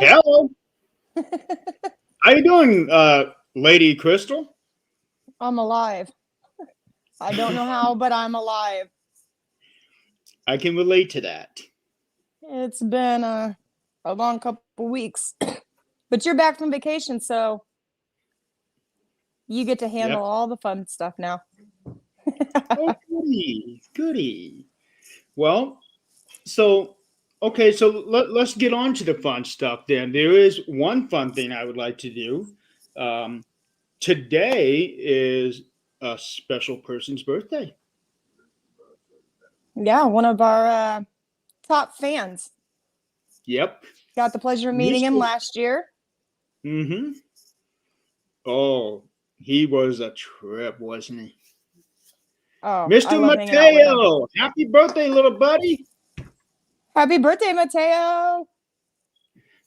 Hello. How you doing, Lady Crystal? I'm alive. I don't know how, but I'm alive. I can relate to that. It's been a long couple weeks, but you're back from vacation, so you get to handle Yep. all the fun stuff now. Oh, goody, goody. Well, so okay, so let's get on to the fun stuff then. There is one fun thing I would like to do. Um, Today is a special person's birthday. Yeah, one of our top fans. Yep. Got the pleasure of meeting him Mr. last year. Mm-hmm. Oh, he was a trip, wasn't he? Oh, I Mr. love hanging out with him. Mateo, happy birthday, little buddy. Happy birthday, Mateo!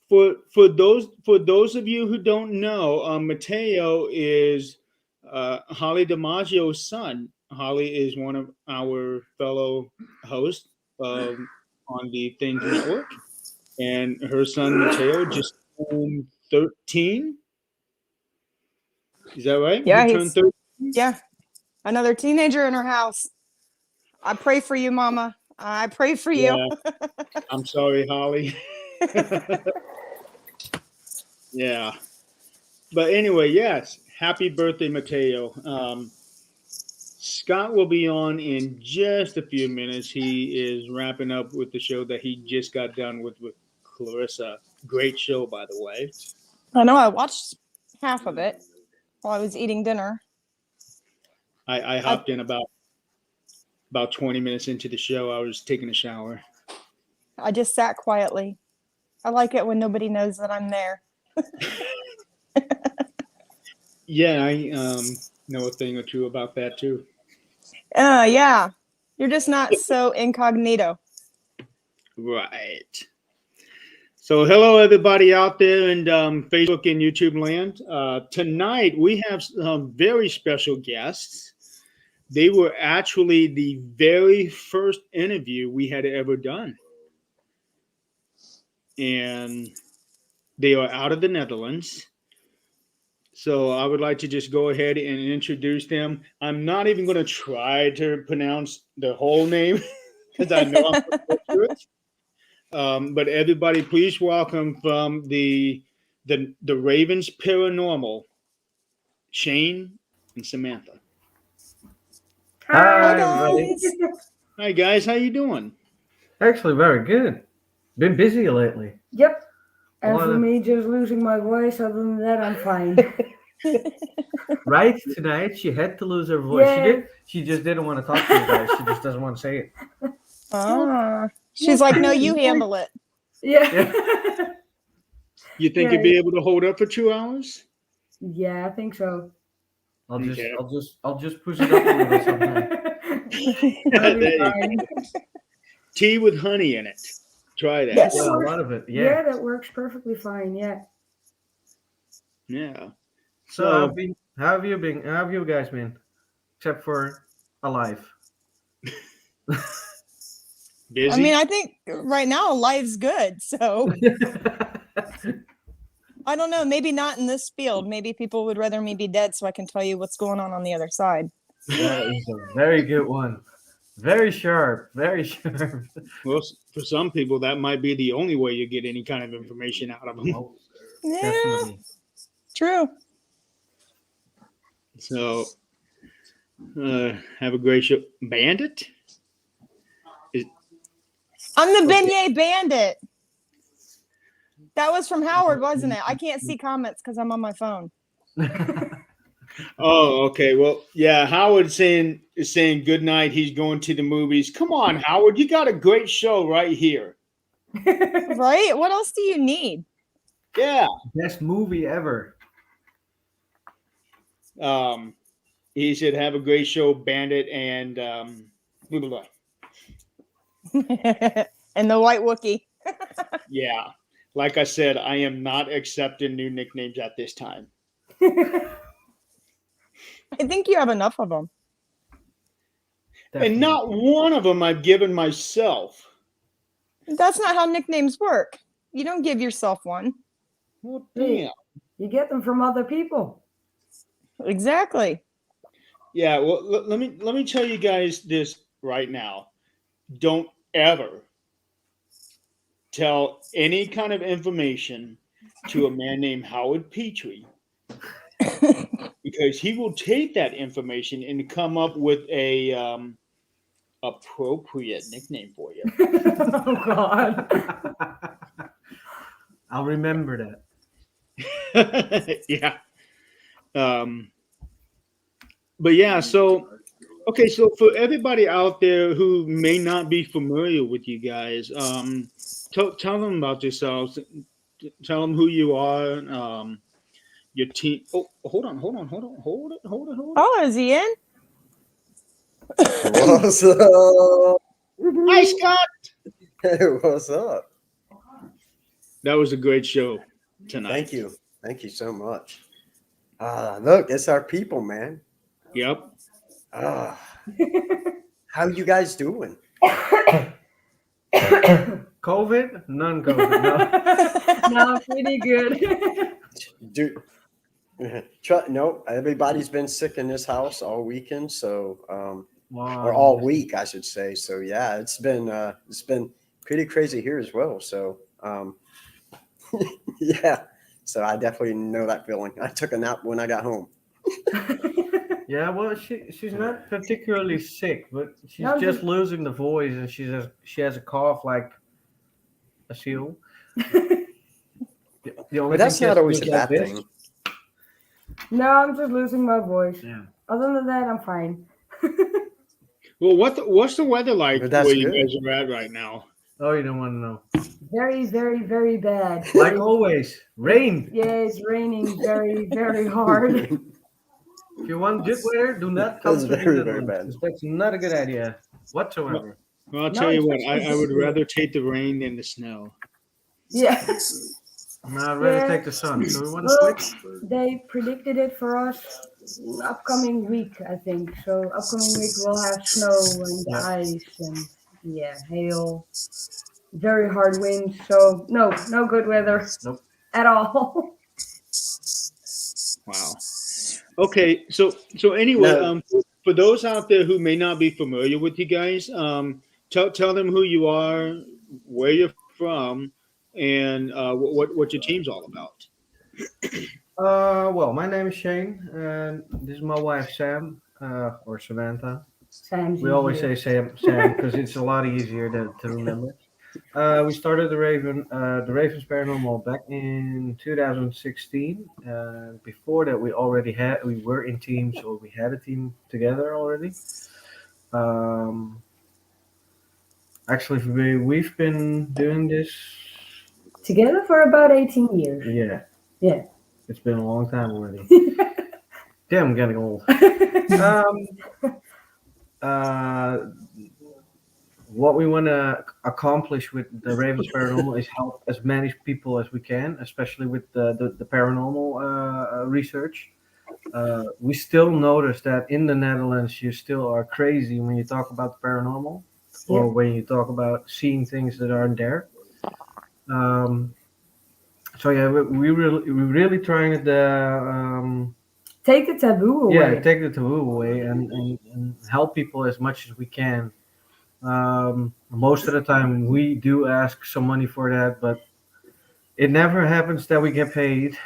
For those of you who don't know, Mateo is Holly DiMaggio's son. Holly is one of our fellow hosts on the Things Network, and her son Mateo just turned 13. Is that right? He Yeah, turned he's 13. yeah, another teenager in our house. I pray for you, Mama. I pray for you. Yeah, I'm sorry, Holly. Yeah. But anyway, yes, happy birthday, Mateo. Scott will be on in just a few minutes. He is wrapping up with the show that he just got done with Clarissa. Great show, by the way. I know I watched half of it while I was eating dinner. I I, hopped in about 20 minutes into the show. I was taking a shower. I just sat quietly. I like it when nobody knows that I'm there. Yeah, I know a thing or two about that too. Yeah. You're just not so incognito. Right. So, hello everybody out there in Facebook and YouTube land. Tonight we have some very special guests. They were actually the very first interview we had ever done, and they are out of the Netherlands. So, I would like to just go ahead and introduce them. I'm not even going to try to pronounce the whole name because I know I'm going to butcher it. But everybody, please welcome from the Ravens Paranormal, Shane and Samantha. Hi, Hi, everybody. guys. Hi guys, how you doing? Actually, very good. Been busy lately. Yep. A And lot for of me, just losing my voice, other than that, I'm fine. right tonight. She had to lose her voice. She Yeah. did. She just didn't want to talk to you guys. She just doesn't want to say it. She's like, no, you handle it. Yeah. You think Yeah. you'd be able to hold up for 2 hours? Yeah, I think so. Okay. I'll just push it up a little sometime. That'll be There you fine. go. Tea with honey in it. Try that. Yes. Yeah, a lot of it. Yeah, Yeah. that works perfectly fine. Yeah. Yeah. So how have you been? How have you guys been? Except for alive. Busy. I mean, I think right now life's good. So I don't know. Maybe not in this field. Maybe people would rather me be dead so I can tell you what's going on the other side. That is a very good one. Very sharp. Very sharp. Well, for some people, that might be the only way you get any kind of information out of them. Oh, Yeah, definitely. true. So, have a great show. Bandit? I'm the Beignet Bandit. That was from Howard, wasn't it? I can't see comments because I'm on my phone. Oh, okay. Well, yeah. Howard is saying good night. He's going to the movies. Come on, Howard. You got a great show right here. Right? What else do you need? Yeah. Best movie ever. He said have a great show, Bandit, and blah, blah, blah. And the White Wookie. Yeah. Like I said, I am not accepting new nicknames at this time. I think you have enough of them. And not one of them I've given myself. That's not how nicknames work. You don't give yourself one. Well, Hey. damn. You get them from other people. Exactly. Yeah. Well, let me tell you guys this right now. Don't ever tell any kind of information to a man named Howard Petrie because he will take that information and come up with a appropriate nickname for you. Oh God. I'll remember that. Yeah. Um, but yeah, so okay, so for everybody out there who may not be familiar with you guys, tell them about yourselves. Tell them who you are. Your team. Oh, hold it. Oh, is he in? What's up? Hi, Scott. Hey, what's up? That was a great show tonight. Thank you. Thank you so much. Look, it's our people, man. Yep. Uh, how you guys doing? COVID? Non-COVID. No. No, pretty good. Do no, everybody's been sick in this house all weekend, so Wow. or all week, I should say. So yeah, it's been pretty crazy here as well. So yeah, so I definitely know that feeling. I took a nap when I got home. Yeah, well, she's not particularly sick, but she's No, just losing the voice, and she has a cough like a seal. The only But that's thing she has not to always do a is bad like this. thing. No, I'm just losing my voice. Yeah. Other than that, I'm fine. Well, what's the weather like But that's where you good. guys are at right now? Oh, you don't want to know. Very, very, very bad. Like always, rain. Yeah, it's raining very, very hard. If you want good weather, do not come That's to the very, very Netherlands, bad. 'cause that's not a good idea whatsoever. Well, I'll No, tell you it's what. actually I would good. rather take the rain than the snow. Yeah. I'd rather Yeah. take the sun. So we want to Well, switch? they predicted it for us upcoming week, I think. So upcoming week we'll have snow and Yeah. ice and hail, very hard winds. So no good weather Nope. at all. Wow. Okay, so anyway, No. for those out there who may not be familiar with you guys, tell them who you are, where you're from, and what your team's all about. Well, my name is Shane, and this is my wife Sam, or Samantha. Sam's We always say easier. Sam because it's a lot easier to remember. We started the Ravens Paranormal back in 2016. Before that, we were in teams, or we had a team together already. Actually, we've been doing this. Together for about 18 years. Yeah. Yeah. It's been a long time already. Damn, I'm getting old. What we want to accomplish with the Ravens Paranormal is help as many people as we can, especially with the paranormal research. We still notice that in the Netherlands, you still are crazy when you talk about the paranormal, or when you talk about seeing things that aren't there. So yeah, we're really trying to Take the taboo away. take the taboo away and help people as much as we can. Most of the time, we do ask some money for that, but it never happens that we get paid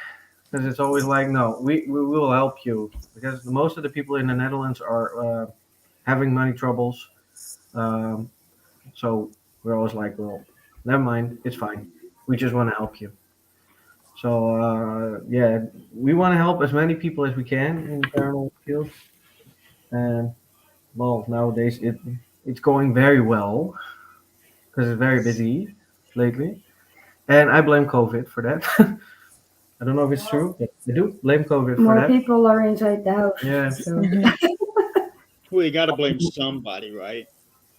because it's always like, no, we will help you because most of the people in the Netherlands are having money troubles. So we're always like, well, never mind, it's fine. We just want to help you. So yeah, we want to help as many people as we can in the paranormal field. And well, nowadays it's going very well because it's very busy lately. And I blame COVID for that. I don't know if it's true, but I do blame COVID for More that. people are inside the house. Yeah. So. Well, you got to blame somebody, right?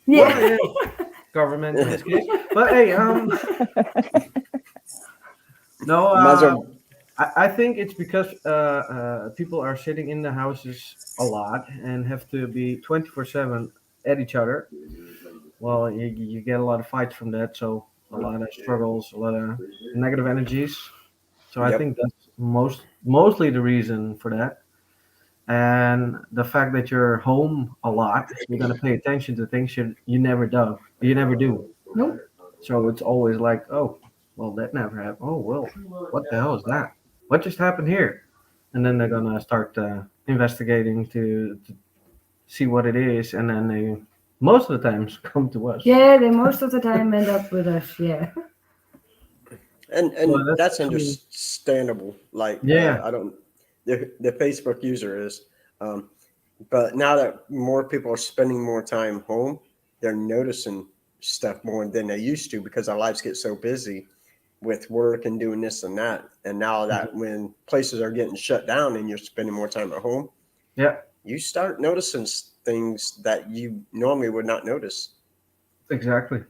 Yeah. Well, yeah, government in this case. But hey, no, Might as well- I think it's because people are sitting in the houses a lot and have to be 24/7 at each other. Well, you get a lot of fights from that, so a lot of struggles, a lot of negative energies. So I Yep. think that's mostly the reason for that. And the fact that you're home a lot, you're gonna pay attention to things you never do. You never do. Nope. So it's always like, oh, well, that never happened. Oh, well, what the hell is that? What just happened here? And then they're gonna start investigating to see what it is, and then they most of the times come to us. Yeah, they most of the time end up with us. Yeah. Well, And that's that's actually understandable. Like yeah, I don't the Facebook user is, um, but now that more people are spending more time home, they're noticing stuff more than they used to because our lives get so busy with work and doing this and that. And now that when places are getting shut down and you're spending more time at home, yeah, you start noticing things that you normally would not notice. exactly.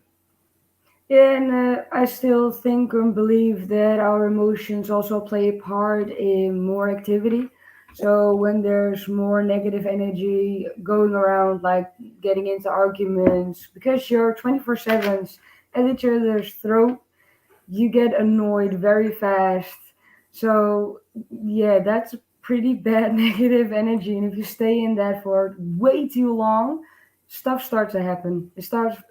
Yeah, and I still think and believe that our emotions also play a part in more activity. So when there's more negative energy going around, like getting into arguments, because you're 24/7 at each other's throat, you get annoyed very fast. So yeah, that's pretty bad negative energy, and if you stay in that for way too long, stuff starts to happen. Stuff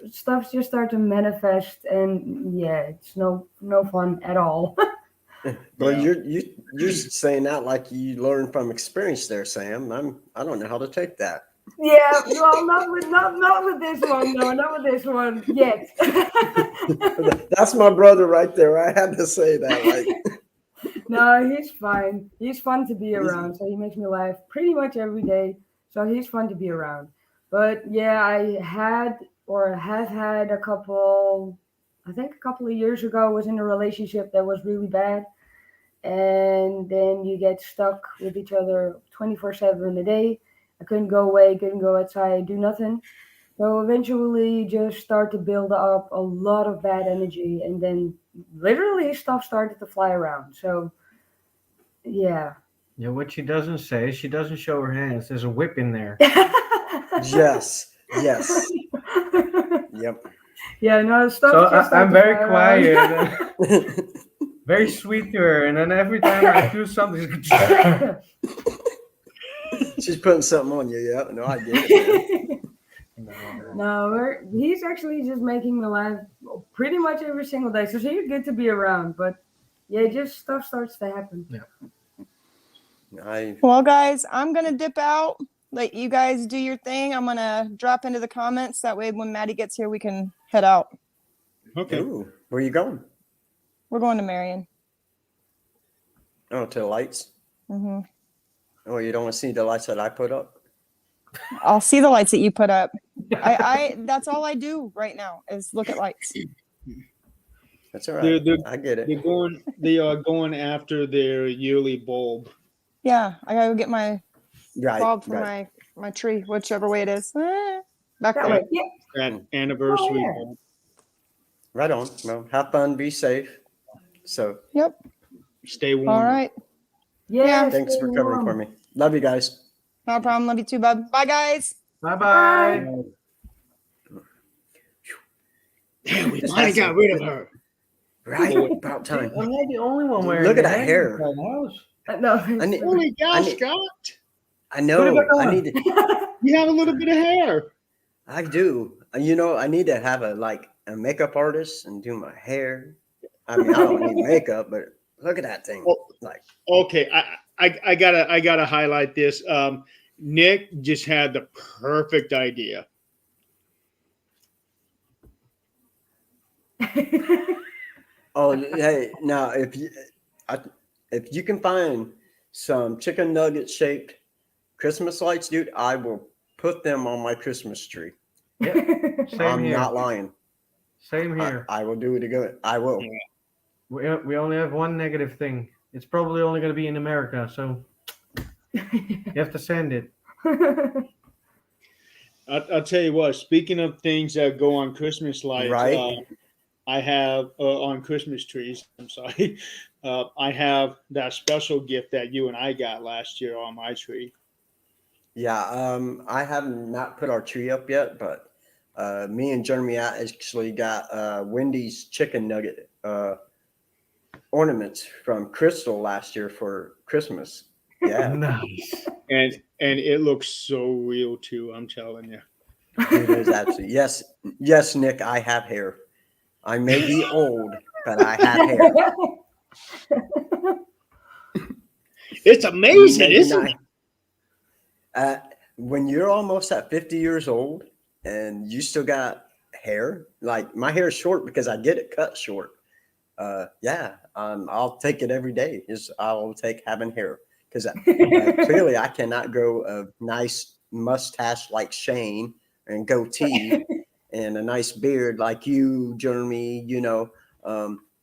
just start to manifest, and yeah, it's no fun at all. But Yeah. you're saying that like you learned from experience there, Sam. I don't know how to take that. Yeah, well, not with this one, no, not with this one yet. That's my brother right there. I had to say that. Like No, he's fine. He's fun to be he's, around. So he makes me laugh pretty much every day. So he's fun to be around. But yeah, I had or have had a couple, I think a couple of years ago, was in a relationship that was really bad. And then you get stuck with each other 24/7 a day. I couldn't go away, couldn't go outside, do nothing. So eventually, just start to build up a lot of bad energy, and then literally stuff started to fly around. So yeah. Yeah, what she doesn't say, she doesn't show her hands. There's a whip in there. yes, yes, yep. Yeah, no, So stuff just I'm started to very fly quiet, around. very sweet to her, and then every time I do something, She's putting something on you. Yeah, no, I get it, no. No, he's actually just making me laugh pretty much every single day. So he's good to be around. But yeah, just stuff starts to happen. man. I Well, guys, I'm gonna dip out. Let you guys do your thing. I'm gonna drop into the comments. That way, when Maddie gets here, we can head out. Okay. ooh, where you going? We're going to Marion. Oh, to the lights. Hmm. Oh, you don't want to see the lights that I put up? I'll see the lights that you put up. I that's all I do right now is look at lights. That's all right. They're, I get it. they are going after their yearly bulb. Yeah, I gotta go get my Right, bulb for right. my tree, whichever way it is. Back That there. way. Yeah. That anniversary Oh, yeah. bulb. Right on. Well, have fun, be safe. So Yep. Stay warm. All right. Yeah. thanks stay for covering warm. for me. Love you guys. No problem. Love you too, bub. Bye, guys. Bye bye. Damn, we Just finally had got some- rid of her. Right, Oh, about time. I'm not the only one wearing. Look at the that hat hair. inside the house. No. I need, Holy cow, I need- Scott! I know. back I on. need. You have a little bit of hair. I do. You know, I need to have a makeup artist and do my hair. I mean, I don't need makeup, but look at that thing. Oh. Like, Okay, I gotta highlight this. Nick just had the perfect idea. oh, hey, now if you can find some chicken nugget shaped Christmas lights, dude, I will put them on my Christmas tree. Same I'm here. not lying. Same here. I will do it again. I will. We only have one negative thing. It's probably only going to be in America, so you have to send it. I'll tell you what. Speaking of things that go on Christmas lights, Right. I have on Christmas trees. I'm sorry. I have that special gift that you and I got last year on my tree. Yeah, I have not put our tree up yet, but me and Jeremy actually got Wendy's chicken nugget ornaments from crystal last year for Christmas. Yeah, Nice. and it looks so real too. I'm telling you. it is absolutely yes, Nick. I have hair. I may be old, but I have hair. It's amazing, Maybe isn't not. it? When you're almost at 50 years old and you still got hair, like my hair is short because I get it cut short. I'll take it every day. I'll take having hair because clearly I cannot grow a nice mustache like Shane and goatee and a nice beard like you, Jeremy.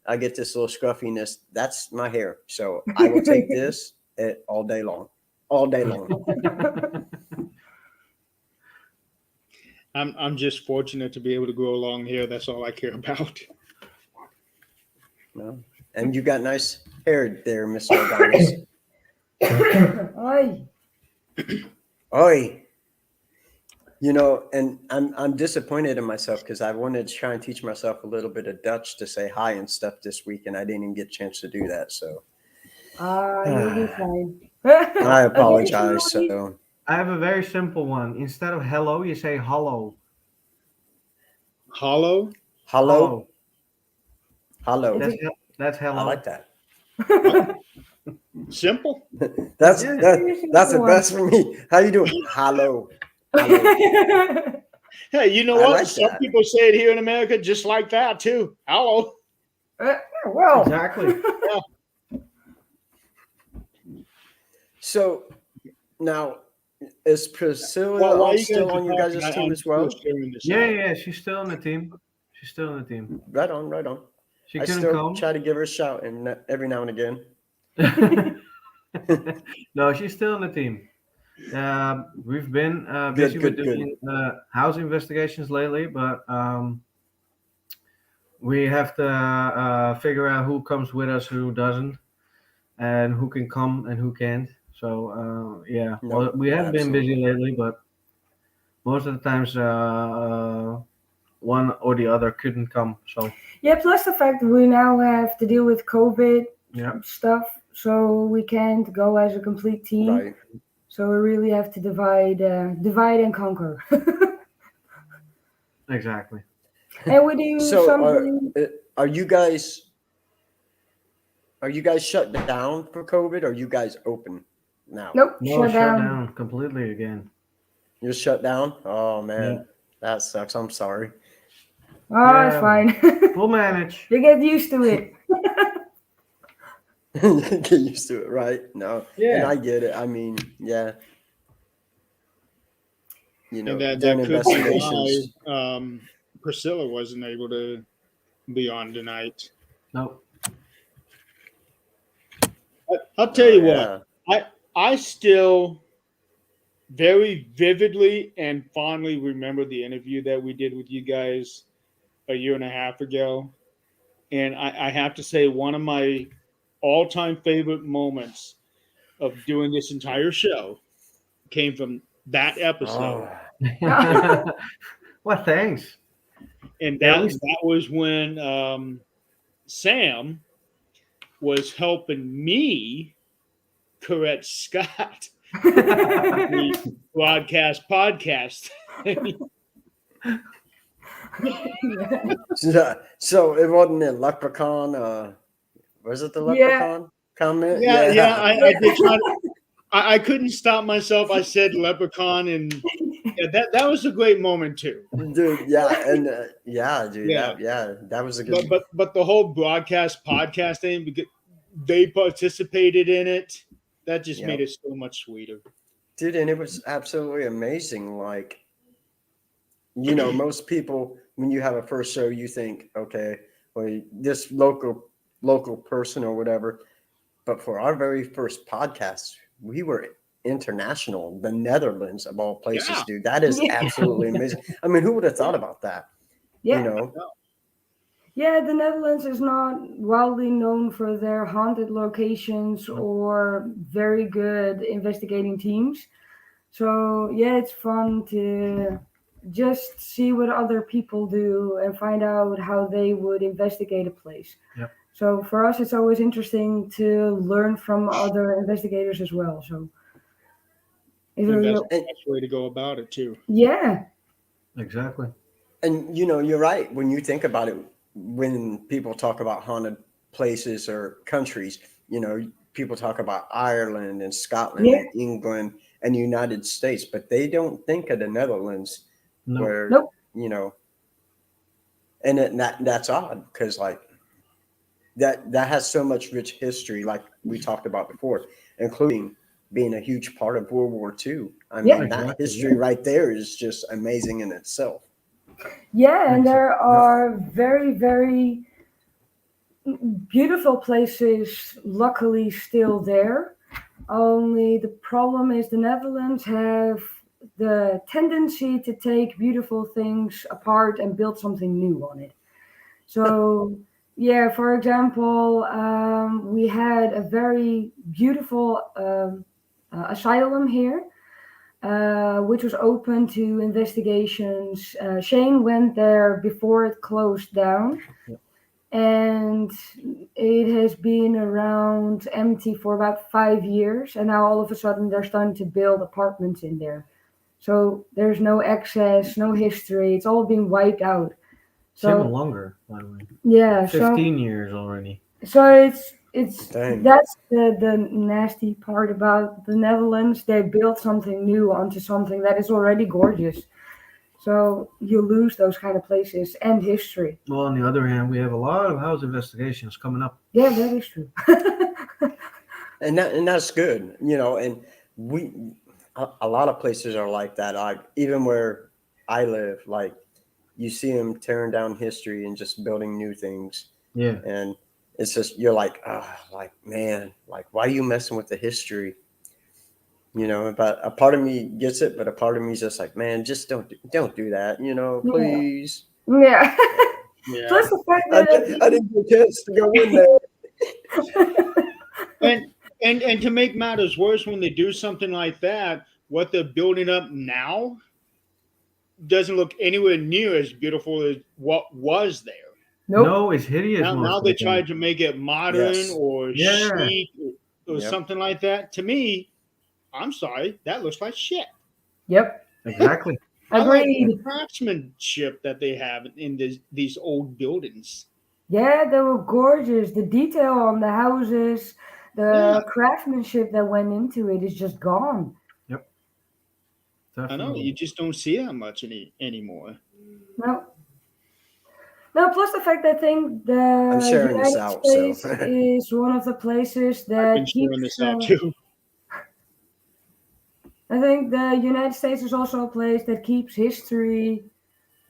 I get this little scruffiness. That's my hair. So I will take this all day long, all day long. I'm just fortunate to be able to grow long hair. That's all I care about. No. And you got nice hair there, Mr. Adonis. Oi. Oi. And I'm disappointed in myself because I wanted to try and teach myself a little bit of Dutch to say hi and stuff this week, and I didn't even get a chance to do that. So You'll be fine. I apologize. Eventually. So I have a very simple one. Instead of hello, you say hollow. Hollow. hello, Hollow. hello. That's hello. I like that. Simple. That's Yeah. that's the best for me. How you doing? Hello. Hello. Hey, you know I what? like Some that. people say it here in America just like that too. Hello. Well, Exactly. So now is Priscilla Well, why you still guys on your are talking, guys' I'm team as well? still sharing this Yeah, out. yeah, she's still in the team. She's still in the team. Right on, right on. She I couldn't still come. try to give her a shout and every now and again. No, she's still in the team. We've been busy Good, with good. doing house investigations lately, but we have to figure out who comes with us, who doesn't, and who can come and who can't. So yeah, No, well, we have been busy absolutely. lately, but most of the times one or the other couldn't come. So yeah, plus the fact that we now have to deal with COVID yeah, stuff, so we can't go as a complete team. Right. So we really have to divide and conquer. exactly. And we do So something. are you guys shut down for COVID or are you guys open now? Nope, No, shut shut down. down completely again. You're shut down? Oh man, Yeah. that sucks. I'm sorry. Oh, it's Yeah. fine. We'll manage. You get used to it. Get used to it, right? No. And Yeah. I get it. I mean, yeah. And that doing could be investigations. why Priscilla wasn't able to be on tonight. No. I'll tell you Yeah. what, I still very vividly and fondly remember the interview that we did with you guys a year and a half ago. And I have to say, one of my all time favorite moments of doing this entire show came from that episode. Oh, Well, thanks. And Yeah, that was when Sam was helping me correct Scott, the broadcast podcast. so it wasn't a leprechaun. Was it the Yeah. leprechaun comment? Yeah, I did try. I couldn't stop myself. I said leprechaun, and that was a great moment too. Dude, yeah, and dude, Yeah. that was a good. But the whole broadcast podcast thing, because they participated in it, that just Yep. made it so much sweeter. Dude, and it was absolutely amazing. Like, most people when you have a first show, you think, okay, well, this local person or whatever. But for our very first podcast, we were international, the Netherlands of all places, Yeah. dude. That is Yeah. absolutely amazing. I mean, who would have thought about that? Yeah. Yeah, the Netherlands is not widely known for their haunted locations or very good investigating teams. So, yeah, it's fun to just see what other people do and find out how they would investigate a place. Yep. So for us, it's always interesting to learn from other investigators as well. So, I think that's it'll- the best way to go about it too. yeah, Exactly. And you're right when you think about it. When people talk about haunted places or countries, people talk about Ireland and Scotland yeah, and England and the United States, but they don't think of the Netherlands, No. where nope, you know, and that's odd because like that has so much rich history, like we talked about before, including being a huge part of World War II. I yeah, mean, that Exactly. history right there is just amazing in itself. yeah. And Exactly. there are very, very beautiful places, luckily, still there. Only the problem is the Netherlands have the tendency to take beautiful things apart and build something new on it. So, yeah, for example, we had a very beautiful asylum here, which was open to investigations. Shane went there before it closed down, Yep. and it has been around empty for about 5 years. And now all of a sudden they're starting to build apartments in there. So there's no access, no history. It's all been wiped out. It's even So longer, by the way. yeah, 15 years already. so it's Dang. that's the nasty part about the Netherlands. They built something new onto something that is already gorgeous. So you lose those kind of places and history. Well, on the other hand, we have a lot of house investigations coming up. Yeah, that is true. And that's good, and we a lot of places are like that. Like even where I live, like you see them tearing down history and just building new things, Yeah. and it's just you're like, like man, like why are you messing with the history? But a part of me gets it, but a part of me is just like, man, just don't do that, Yeah. please. Yeah. Yeah. Plus the fact I, that I didn't get a chance to go in there. And to make matters worse, when they do something like that, what they're building up now doesn't look anywhere near as beautiful as what was there. nope. No, it's hideous Now most of they the time. tried to make it modern Yes. or Yeah. chic or Yep. something like that. To me, I'm sorry, that looks like shit. Yep. Exactly. I like the Agreed. craftsmanship that they have in these old buildings. Yeah, they were gorgeous. The detail on the houses, Yeah, the craftsmanship that went into it is just gone. Yep. I know. Definitely. You just don't see that much anymore. No. No, plus the fact that I think I'm the sharing this United out, so States is one of the places I've been that sharing keeps. this out too. I think the United States is also a place that keeps history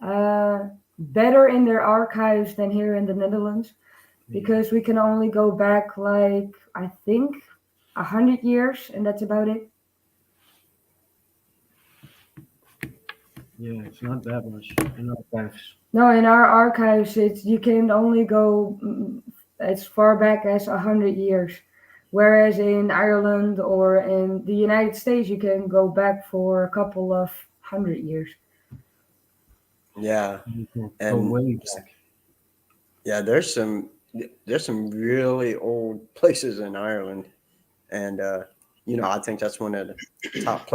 better in their archives than here in the Netherlands, because we can only go back like I think 100 years, and that's about it. Yeah, it's not that much. In archives. No, in our archives, it's you can only go as far back as 100 years, whereas in Ireland or in the United States, you can go back for a couple of 100 years. yeah. You can go And way back. yeah, there's some really old places in Ireland, and I think that's one of the top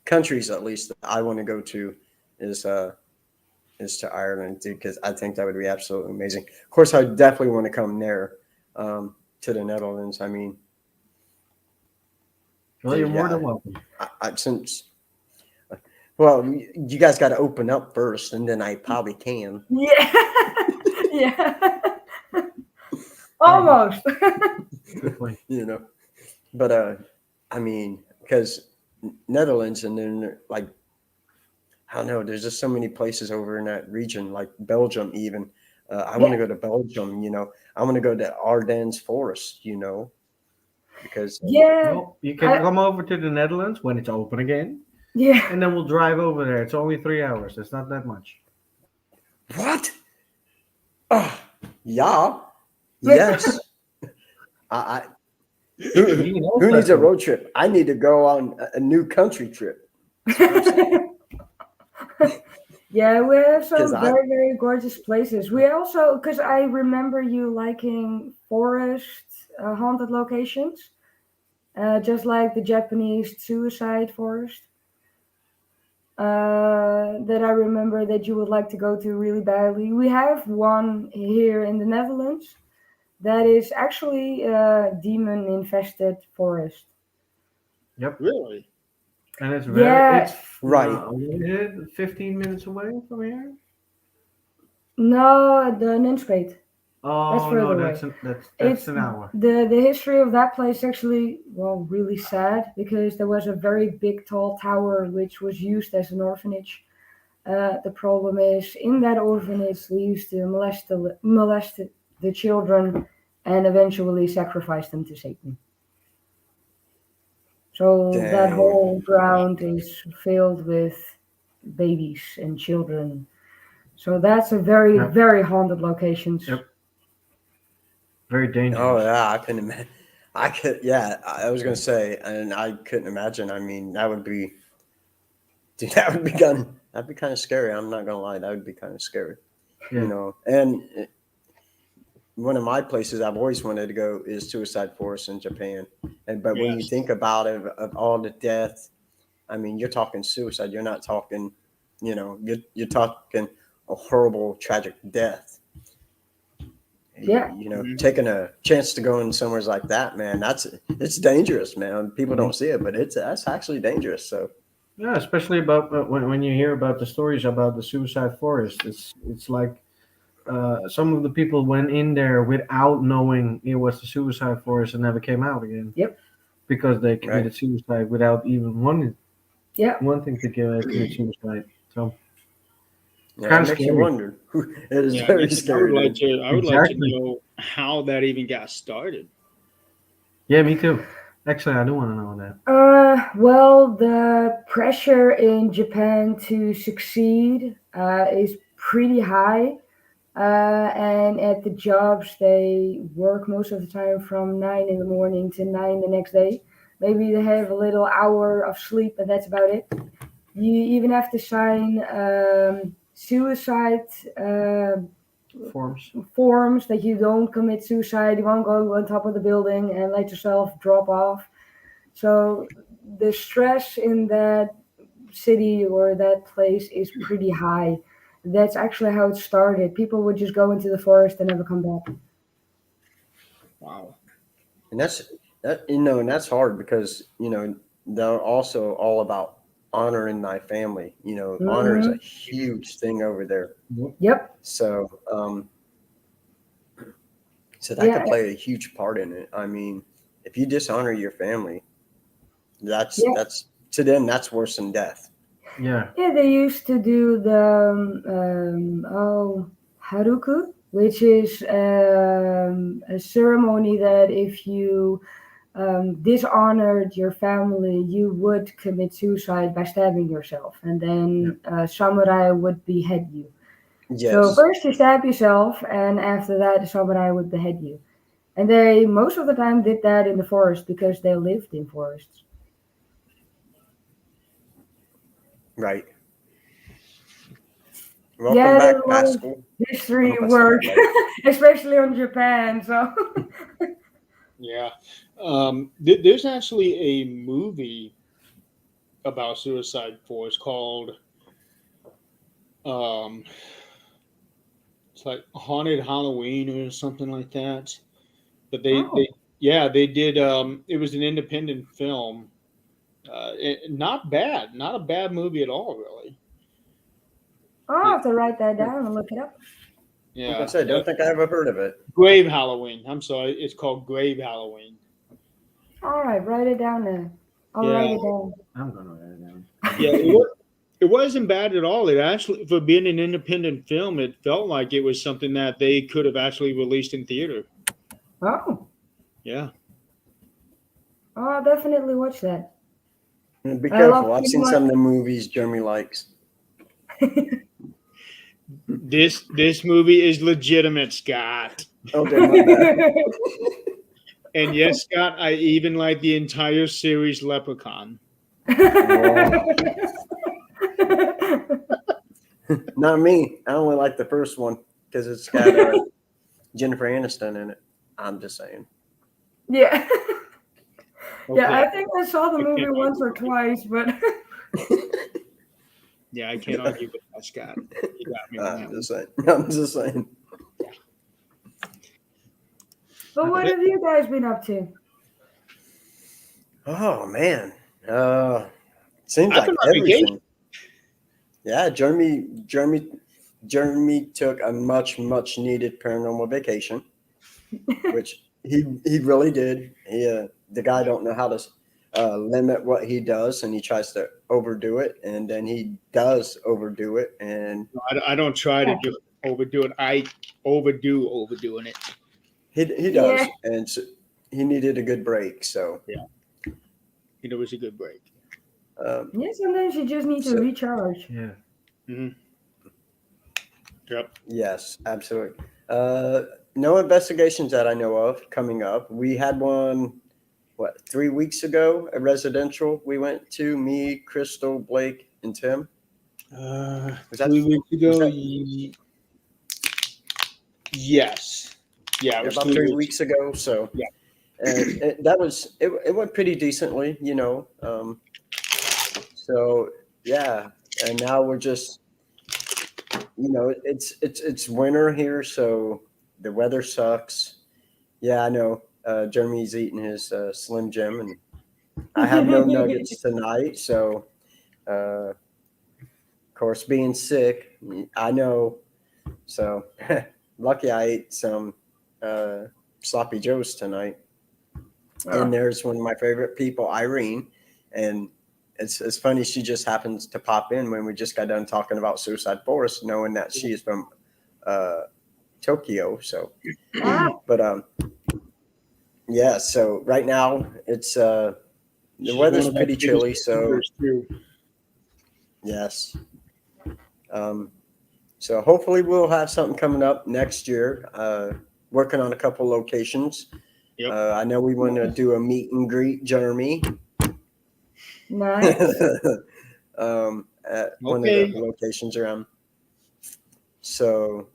countries at least that I want to go to is to Ireland, because I think that would be absolutely amazing. Of course, I definitely want to come there, to the Netherlands. I mean, Well, you're more yeah, than welcome. well, you guys got to open up first, and then I probably can. Yeah, yeah, almost. Good point. But I mean, because Netherlands, and then like I don't know, there's just so many places over in that region, like Belgium even. I want to go to Belgium. I want to go to Ardennes Forest. Because Yeah, Well, you can I, come over to the Netherlands when it's open again, yeah. and then we'll drive over there. It's only 3 hours. It's not that much. what? Oh, yeah, yes. I who, You know who needs a that. road trip? I need to go on a new country trip. That's what I'm saying. Yeah, we have 'Cause some very, very gorgeous places. We also, because I remember you liking forest haunted locations, just like the Japanese suicide forest. That I remember that you would like to go to really badly. We have one here in the Netherlands that is actually a demon infested forest. Yep. Really? And it's Yeah. it's Right. what is it, 15 minutes away from here. No, the Nunspeet. Oh further no, away. that's It's an hour. the history of that place actually, well, really sad because there was a very big tall tower which was used as an orphanage. The problem is in that orphanage they used to molest the children and eventually sacrifice them to Satan. So that Dang. whole ground is filled with babies and children. So that's a very, Yep. very haunted location. Yep. Very Oh dangerous. yeah, I couldn't imagine. I could. Yeah, I was gonna say, and I couldn't imagine. I mean, that would be, dude. That'd be kind of scary. I'm not gonna lie. That would be kind of scary. Yeah. You know, and one of my places I've always wanted to go is Suicide Forest in Japan. But when you Yes. think about it, of all the death, I mean, you're talking suicide. You're not talking, you're talking a horrible, tragic death. Yeah. Taking a chance to go in somewhere like that, man, it's dangerous, man. People don't see it, but that's actually dangerous. So Yeah, especially about when you hear about the stories about the suicide forest. It's like some of the people went in there without knowing it was the suicide forest and never came out again. Yep. Because they committed suicide without even wanting Yeah. to commit suicide. So yeah, Kinda it makes you scary. wonder. It is Yeah, very I scary. would like dude. to. I would like to Exactly. know how that even got started. yeah, me too. Actually, I do want to know that. Well, the pressure in Japan to succeed is pretty high. And at the jobs, they work most of the time from 9 in the morning to 9 the next day. Maybe they have a little hour of sleep, but that's about it. You even have to sign suicide Forms. forms that you don't commit suicide, you won't go on top of the building and let yourself drop off. So the stress in that city or that place is pretty high. That's actually how it started. People would just go into the forest and never come back. Wow. And and that's hard because they're also all about honoring thy family. Honor is a Mhm. huge thing over there. Yep. So that Yeah. could play a huge part in it. I mean, if you dishonor your family, that's Yeah. that's to them that's worse than death. Yeah. Yeah, they used to do the haruku, which is a ceremony that if you dishonored your family, you would commit suicide by stabbing yourself, and then samurai would behead you. So Yes, first you stab yourself, and after that, the samurai would behead you. And they most of the time did that in the forest because they lived in forests. right. Welcome Yeah, there's back, a lot of Pascal. I history hope I said work, that right. especially on Japan. So Yeah. There's actually a movie about Suicide Forest called um, it's like Haunted Halloween or something like that. But oh, they did. It was an independent film. Not bad. Not a bad movie at all, really. I'll Yeah. have to write that down and look it up. Like I Yeah. said, don't think I ever heard of it. Grave Halloween. I'm sorry. It's called Grave Halloween. All right, write it down then. I'll Yeah. write it down. I'm gonna write it down. Yeah. It wasn't bad at all. It actually, for being an independent film, it felt like it was something that they could have actually released in theater. Oh, Yeah. I'll definitely watch that. And be I love careful. I've pretty seen much. some of the movies Jeremy likes. This movie is legitimate, Scott. Okay, my bad. And yes, Scott, I even like the entire series Leprechaun. Wow. Not me. I only like the first one because it's got Jennifer Aniston in it. I'm just saying. Yeah. Yeah, Okay. I think I saw the I movie can't once argue or with you. twice, but Yeah, I can't argue with that, Scott. You got me on that I'm one. just saying. I'm just saying. but what have you guys been up to? Oh man. Seems I've been like on vacation. everything. Yeah, Jeremy took a much needed paranormal vacation, which he really did. The guy don't know how to limit what he does, and he tries to overdo it, and then he does overdo it, and I don't try to do overdo it. I overdoing it. he Yeah. does, and so he needed a good break. So It was a good break. um, Yeah, sometimes you just need to so recharge. Yeah. Hmm. Yep. yes, absolutely. No investigations that I know of coming up. We had one, 3 weeks ago, a residential we went to, me, Crystal, Blake, and Tim. Was that 3 weeks was ago. that Yes. Yeah, it was about 3 weeks. weeks ago? So Yeah. it went pretty decently, you know. So yeah, and now we're just, you know, it's winter here, so the weather sucks. Yeah, I know. Jeremy's eating his Slim Jim, and I have no nuggets tonight. So, of course, being sick, I know. So, lucky I ate some sloppy joes tonight. And Oh. there's one of my favorite people, Irene, and it's funny. She just happens to pop in when we just got done talking about Suicide Forest, knowing that she is from uh, Tokyo. So, Ah, but yeah. So right now it's the She's one weather's of my pretty biggest chilly. So supporters too. yes. Um, so hopefully we'll have something coming up next year. Working on a couple locations. Yep. I know we want to do a meet and greet, Jeremy. nice. At one of the Okay. locations around. So,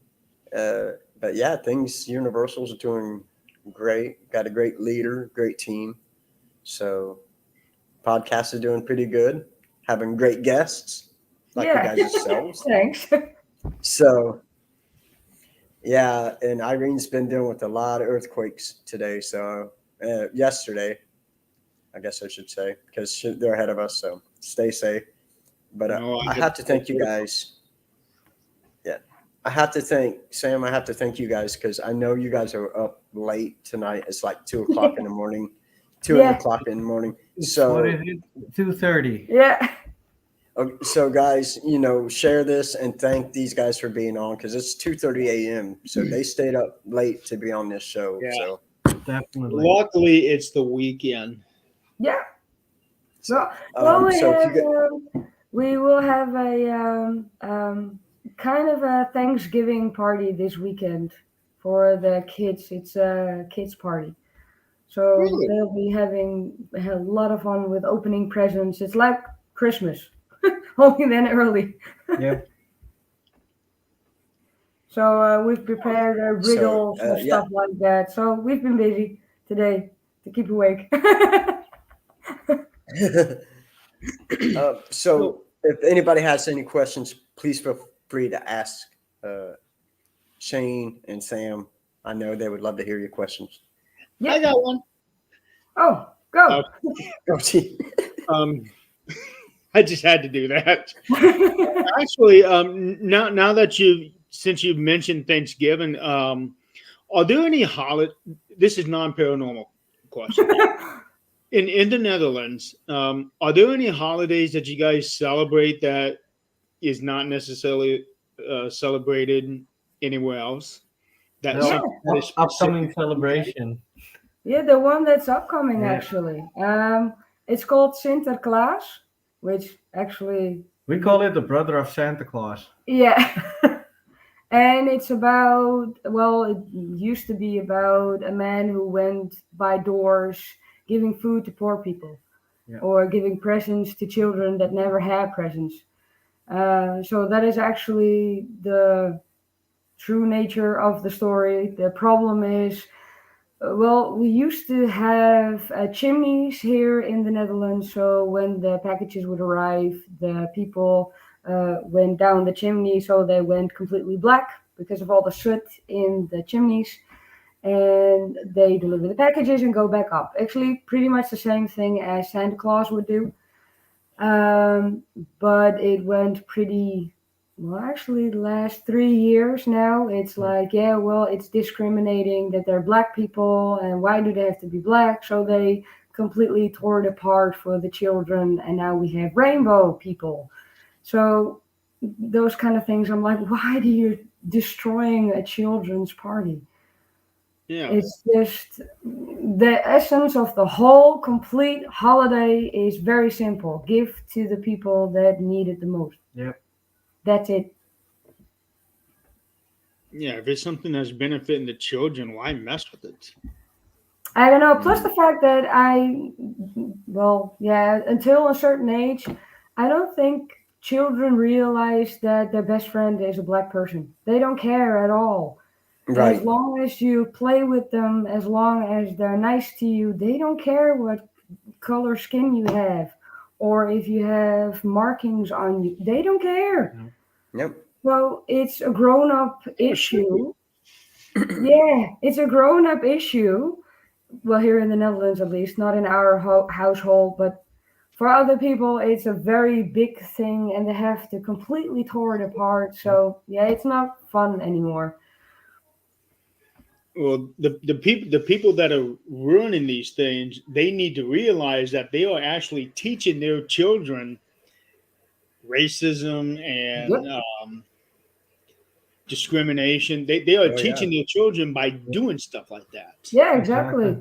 but yeah, things Universal's doing great. Got a great leader, great team. So, podcast is doing pretty good. Having great guests like you Yeah. guys yourselves. Thanks. So, yeah, and Irene's been dealing with a lot of earthquakes today. So, yesterday, I guess I should say, because they're ahead of us. So, stay safe. But No, I have to thank you guys. Yeah. I have to thank Sam. I have to thank you guys because I know you guys are up late tonight. It's like 2 o'clock in the morning, two Yeah. o'clock in the morning. What So, is it? 2:30. Yeah. so guys, you know, share this and thank these guys for being on because it's 2:30 a.m. So they stayed up late to be on this show. Yeah. So, Definitely. Luckily, it's the weekend. Yeah. so, Well, so if you get, we will have a kind of a Thanksgiving party this weekend for the kids. It's a kids party, so Really? they'll be having a lot of fun with opening presents. It's like Christmas, only then early. Yep. So we've prepared so riddles and yeah. stuff like that. So we've been busy today to keep awake. So if anybody has any questions, please feel free to ask Shane and Sam. I know they would love to hear your questions. Yeah. I got one. Oh, go. Go see. I just had to do that. Actually, now that since you've mentioned Thanksgiving, are there any holiday? This is non-paranormal question. In the Netherlands, are there any holidays that you guys celebrate that is not necessarily celebrated anywhere else? That The something that is upcoming specific. celebration. Yeah, the one that's upcoming Yeah. actually. It's called Sinterklaas, which actually, We call it the brother of Santa Claus. yeah. And it's about, well, it used to be about a man who went by doors giving food to poor people Yeah. or giving presents to children that never had presents. So that is actually the true nature of the story. The problem is, well, we used to have chimneys here in the Netherlands. So when the packages would arrive, the people went down the chimney, so they went completely black because of all the soot in the chimneys. And they deliver the packages and go back up. Actually, pretty much the same thing as Santa Claus would do. Um, but it went pretty well. Actually, the last 3 years now, it's like, yeah, well, it's discriminating that they're black people, and why do they have to be black? So they completely tore it apart for the children, and now we have rainbow people. So those kind of things, I'm like, why do you destroying a children's party? Yeah. It's just the essence of the whole complete holiday is very simple. Give to the people that need it the most. Yep. That's it. Yeah. If it's something that's benefiting the children, why mess with it? I don't know. Plus the fact that well, yeah, until a certain age, I don't think children realize that their best friend is a black person. They don't care at all. As Right. long as you play with them, as long as they're nice to you, they don't care what color skin you have or if you have markings on you. They don't care. Yep. Well, it's a grown up Oh, sure. issue. Yeah, it's a grown up issue. Well, here in the Netherlands, at least, not in our household, but for other people, it's a very big thing and they have to completely tore it apart. So, yeah, it's not fun anymore. Well, the people that are ruining these things, they need to realize that they are actually teaching their children racism and Yep. discrimination. They are Oh, yeah. teaching their children by doing stuff like that. Yeah, exactly.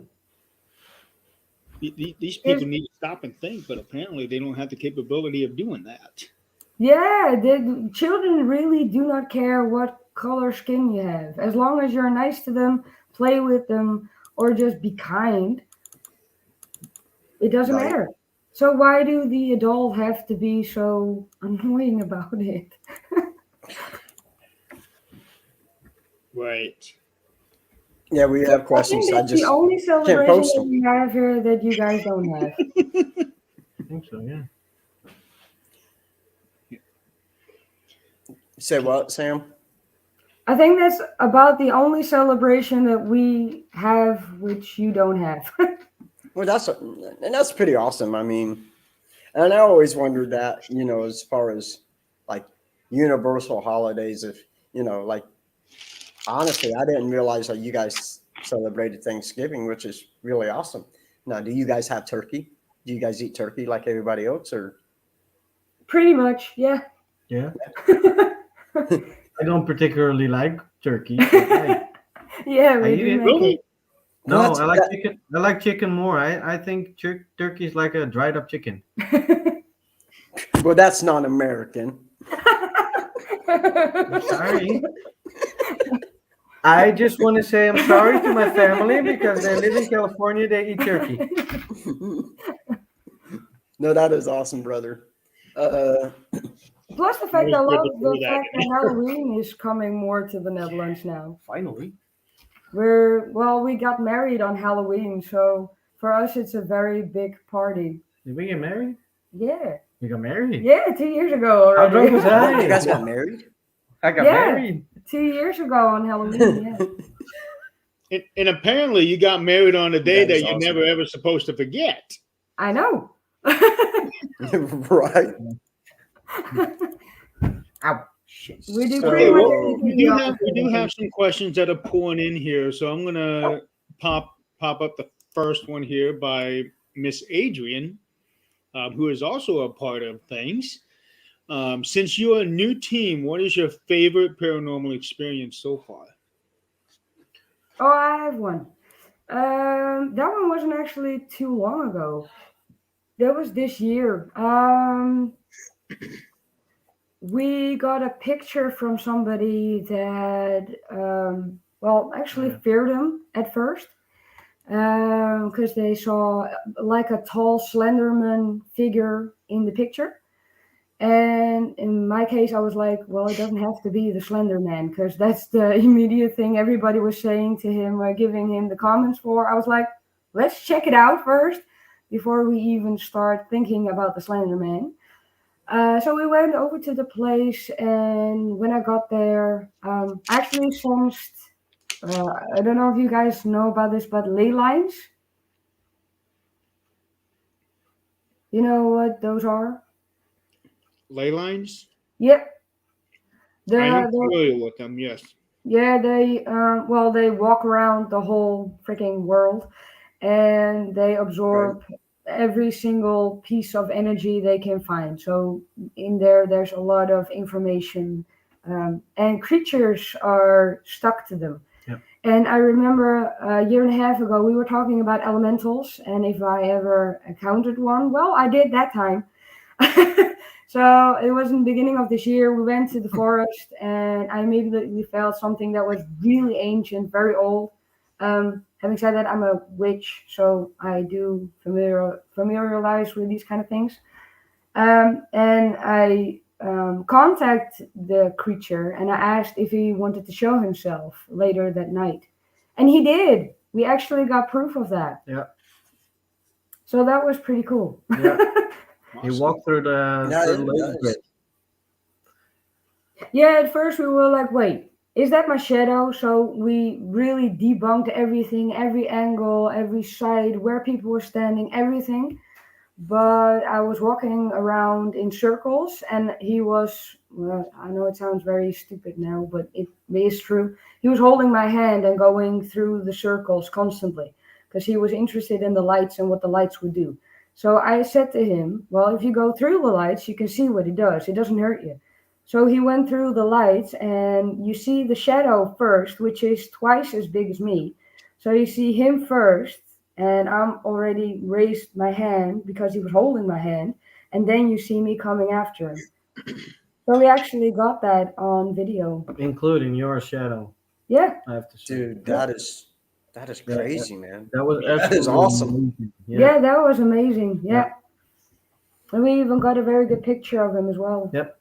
Exactly. These people need to stop and think, but apparently they don't have the capability of doing that. Yeah, the children really do not care what color skin you have. As long as you're nice to them, play with them, or just be kind, it doesn't Right. matter. So why do the adult have to be so annoying about it? Right. Yeah, we have I questions. think I that's the just only can't celebration post that them. we have here that you guys don't have. I think so. Yeah. Say what, Sam? I think that's about the only celebration that we have which you don't have. Well, that's pretty awesome. I mean, and I always wondered that, as far as like universal holidays, if like honestly, I didn't realize that you guys celebrated Thanksgiving, which is really awesome. Now, do you guys have turkey? Do you guys eat turkey like everybody else, or Pretty much, yeah. Yeah. I don't particularly like turkey. But Yeah, I we eat do it. make Really? it. no, What? I like chicken. I like chicken more. I think turkey is like a dried up chicken. well, that's not American. I'm sorry. I just want to say I'm sorry to my family because they live in California. They eat turkey. No, that is awesome, brother. Plus the I fact was I good love before the that. fact that Halloween is coming more to the Netherlands now. Finally. We got married on Halloween, so for us it's a very big party. Did we get married? Yeah. We got married. Yeah, 2 years ago How drunk already. was What, I? you guys got married? I got Yeah. married. 2 years ago on Halloween, yeah. And apparently you got married on a day That is that you're awesome. never ever supposed to forget. I know. Right. Ow. We do So- pretty much Okay, anything We the do opposite. have some questions that are pouring in here, so I'm gonna pop up the first one here by Miss Adrian, who is also a part of things. Since you're a new team, what is your favorite paranormal experience so far? Oh, I have one. That one wasn't actually too long ago. That was this year. We got a picture from somebody that, actually feared him at first because they saw like a tall Slenderman figure in the picture. And in my case, I was like, well, it doesn't have to be the Slender Man, because that's the immediate thing everybody was saying to him, giving him the comments for. I was like, let's check it out first before we even start thinking about the Slender Man. So we went over to the place, and when I got there, I actually sensed, I don't know if you guys know about this, but ley lines. You know what those are? Ley lines? Yep. I am The familiar with them, yes. Yeah, they walk around the whole freaking world, and they Right. absorb every single piece of energy they can find. So in there, there's a lot of information, and creatures are stuck to them. Yep. And I remember a year and a half ago, we were talking about elementals, and if I ever encountered one, well, I did that time. So it was in the beginning of this year. We went to the forest, and I immediately felt something that was really ancient, very old. Having said that, I'm a witch, so I do familiarize with these kind of things. And I contact the creature, and I asked if he wanted to show himself later that night, and he did. We actually got proof of that. Yeah. So that was pretty cool. Yeah. He Awesome. walked through the laser Nice. grid. Yeah, at first we were like, wait, is that my shadow? So we really debunked everything, every angle, every side, where people were standing, everything. But I was walking around in circles, and he was, well, I know it sounds very stupid now, but it is true. He was holding my hand and going through the circles constantly because he was interested in the lights and what the lights would do. So I said to him, well, if you go through the lights, you can see what it does. It doesn't hurt you. So he went through the lights, and you see the shadow first, which is twice as big as me. So you see him first, and I'm already raised my hand because he was holding my hand, and then you see me coming after him. So we actually got that on video. Including your shadow, Yeah, I have to say. Dude, yeah, that is Yeah, crazy, man. that was That is absolutely awesome. amazing. Yeah. yeah, that was amazing. Yeah. Yeah, and we even got a very good picture of him as well. Yep.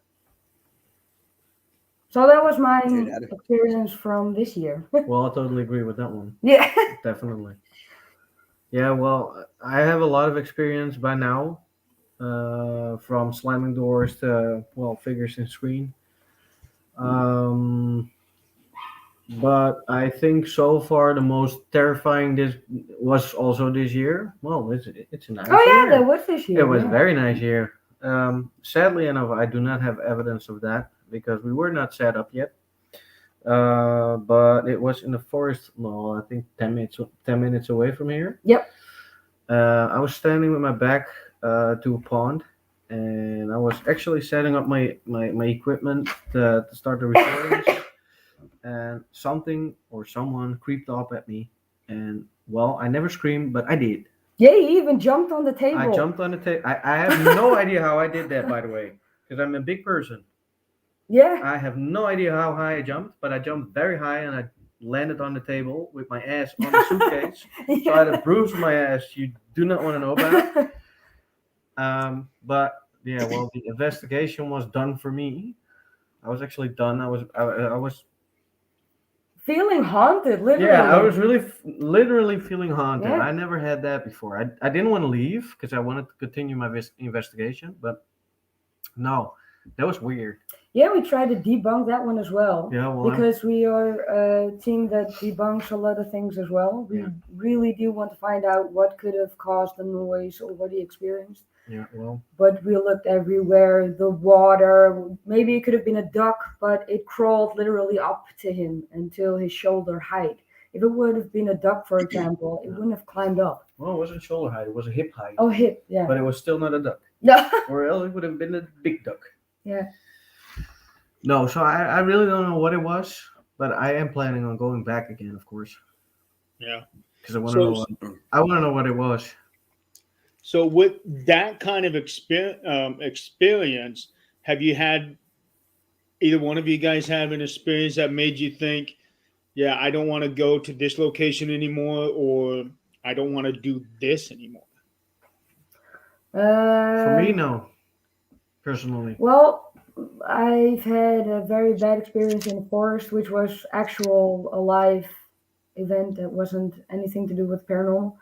So that was Dude, my that, experience from this year. Well, I totally agree with that one. Yeah. Definitely. Yeah, well, I have a lot of experience by now, from slamming doors to, well, figures in screen. Um, but I think so far the most terrifying this was also this year. Well, it's a nice Oh yeah, year. that was this year. It was a Yeah. very nice year. Sadly enough, I do not have evidence of that because we were not set up yet. But it was in the forest. Well, I think 10 minutes away from here. Yep. I was standing with my back to a pond, and I was actually setting up my equipment to start the recordings. And something or someone creeped up at me, and well, I never screamed, but I did. Yeah, he even jumped on the table. I jumped on the table. I have no idea how I did that, by the way, because I'm a big person. Yeah. I have no idea how high I jumped, but I jumped very high and I landed on the table with my ass on the suitcase. So I had a bruise on my ass you do not want to know about. But yeah, well, the investigation was done for me. I was actually done. I was Feeling haunted, literally. yeah, I was really literally feeling haunted. Yeah. I never had that before. I didn't want to leave because I wanted to continue my investigation, but no, that was weird. Yeah, we tried to debunk that one as well. Yeah, well, because we are a team that debunks a lot of things as well. We Yeah. really do want to find out what could have caused the noise or what he experienced. yeah, well, But we looked everywhere, the water, maybe it could have been a duck, but it crawled literally up to him until his shoulder height. If it would have been a duck, for example, it wouldn't have climbed up. well, it wasn't shoulder height; it was a hip height. Oh, hip, yeah. But it was still not a duck, No. or else it would have been a big duck. Yeah. No, so I really don't know what it was, but I am planning on going back again, of course, Yeah. because I want to So, I want to know what it was. so with that kind of experience, have you had either one of you guys have an experience that made you think, yeah, I don't want to go to this location anymore, or I don't want to do this anymore? For me, no. personally? Well, I've had a very bad experience in the forest, which was actual a live event that wasn't anything to do with paranormal.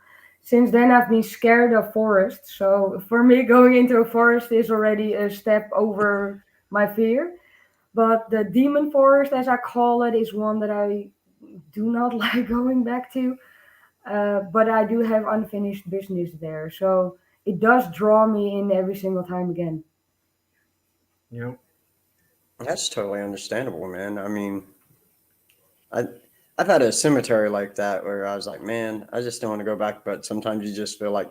Since then, I've been scared of forests. So for me, going into a forest is already a step over my fear. But the demon forest, as I call it, is one that I do not like going back to. But I do have unfinished business there, so it does draw me in every single time again. Yep. That's totally understandable, man. I mean, I I've had a cemetery like that where I was like, man, I just don't want to go back. But sometimes you just feel like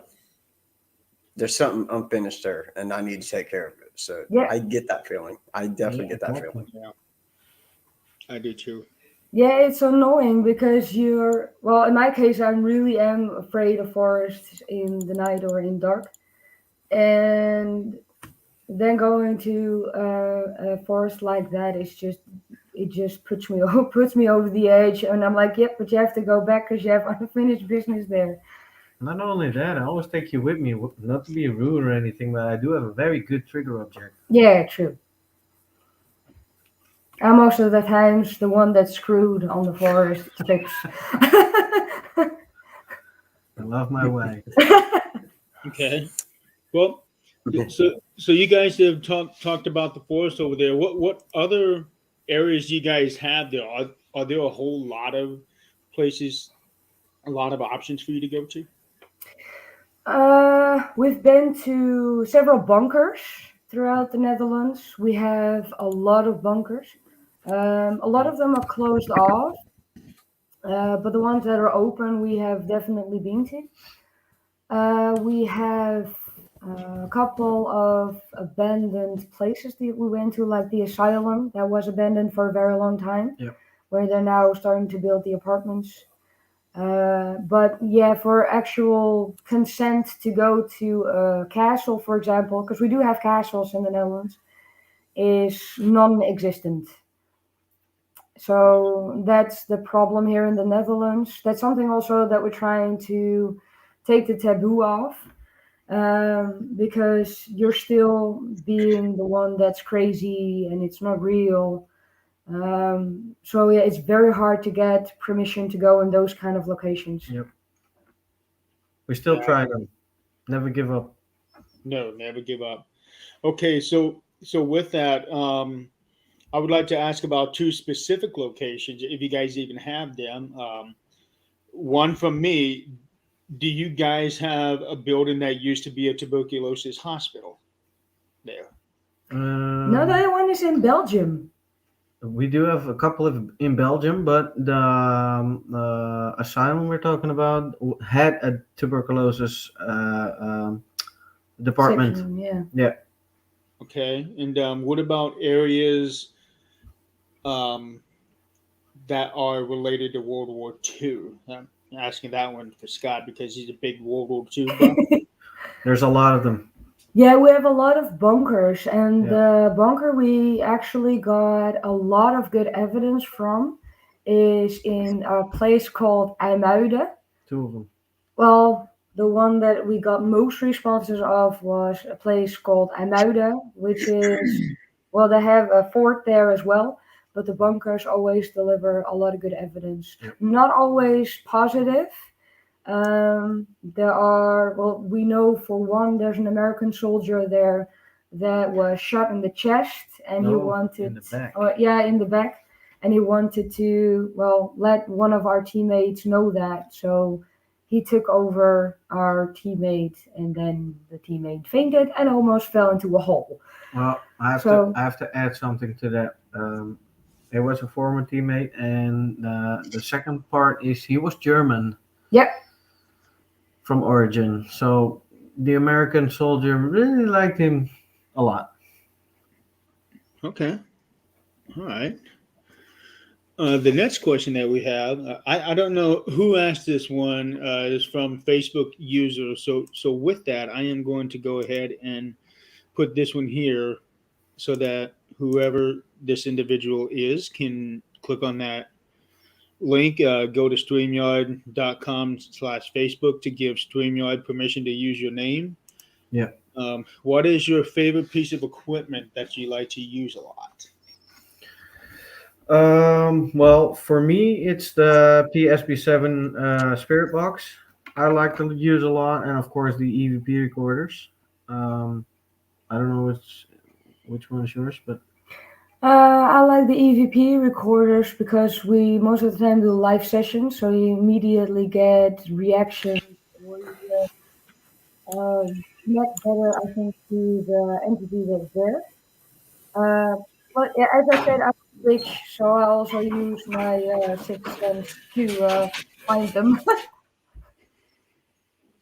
there's something unfinished there, and I need to take care of it. So Yeah, I get that feeling. I definitely Yeah, get that exactly. feeling. Yeah, I do too. yeah, it's annoying because you're well. In my case, I really am afraid of forests in the night or in dark, and then going to a forest like that is just it just puts me puts me over the edge, and I'm like, yep, but you have to go back because you have unfinished business there. Not only that, I always take you with me. Not to be rude or anything, but I do have a very good trigger object. Yeah, true. I'm most of the times the one that's screwed on the forest fix. I love my way. Okay. Well, so you guys have talked about the forest over there. What other areas do you guys have there? Are there a whole lot of places, a lot of options for you to go to? We've been to several bunkers throughout the Netherlands. We have a lot of bunkers. A lot of them are closed off, but the ones that are open, we have definitely been to. We have a couple of abandoned places that we went to, like the asylum that was abandoned for a very long time, Yep. where they're now starting to build the apartments. But yeah, for actual consent to go to a castle, for example, because we do have castles in the Netherlands, is non-existent. So that's the problem here in the Netherlands. That's something also that we're trying to take the taboo off, because you're still being the one that's crazy and it's not real. So yeah, it's very hard to get permission to go in those kind of locations. Yep. We still Yeah. try them. Never give up. No, never give up. Okay, so with that, I would like to ask about two specific locations, if you guys even have them. One from me. Do you guys have a building that used to be a tuberculosis hospital there? No, the Um, other one is in Belgium. we do have a couple of in Belgium, but the asylum we're talking about had a tuberculosis department. Section, yeah. Yeah. Okay, and what about areas um, that are related to World War II? I'm asking that one for Scott because he's a big World War II buff. There's a lot of them. Yeah, we have a lot of bunkers, and Yeah. the bunker we actually got a lot of good evidence from is in a place called IJmuiden. Two of them. Well, the one that we got most responses of was a place called IJmuiden, which is, well, they have a fort there as well, but the bunkers always deliver a lot of good evidence. Yep. Not always positive. There are, well, we know for one, there's an American soldier there that was shot in the chest, and he No, wanted, in the back. yeah, in the back, and he wanted to, well, let one of our teammates know that. So he took over our teammate, and then the teammate fainted and almost fell into a hole. Well, So I have to add something to that. It was a former teammate, and the second part is he was German. Yep. From origin. So the American soldier really liked him a lot. Okay, all right. The next question that we have, I don't know who asked this one. Is from Facebook user. So with that, I am going to go ahead and put this one here so that whoever this individual is can click on that link, go to StreamYard.com/Facebook to give StreamYard permission to use your name. Yeah. What is your favorite piece of equipment that you like to use a lot? Well, for me, it's the PSP7 Spirit Box. I like to use a lot, and of course the EVP recorders. Um, I don't know which one is yours, but I like the EVP recorders because we most of the time do live sessions, so you immediately get reactions or you connect better, I think, to the entity that's there. Uh, but yeah, as I said, I'm a witch, so I also use my sixth sense to find them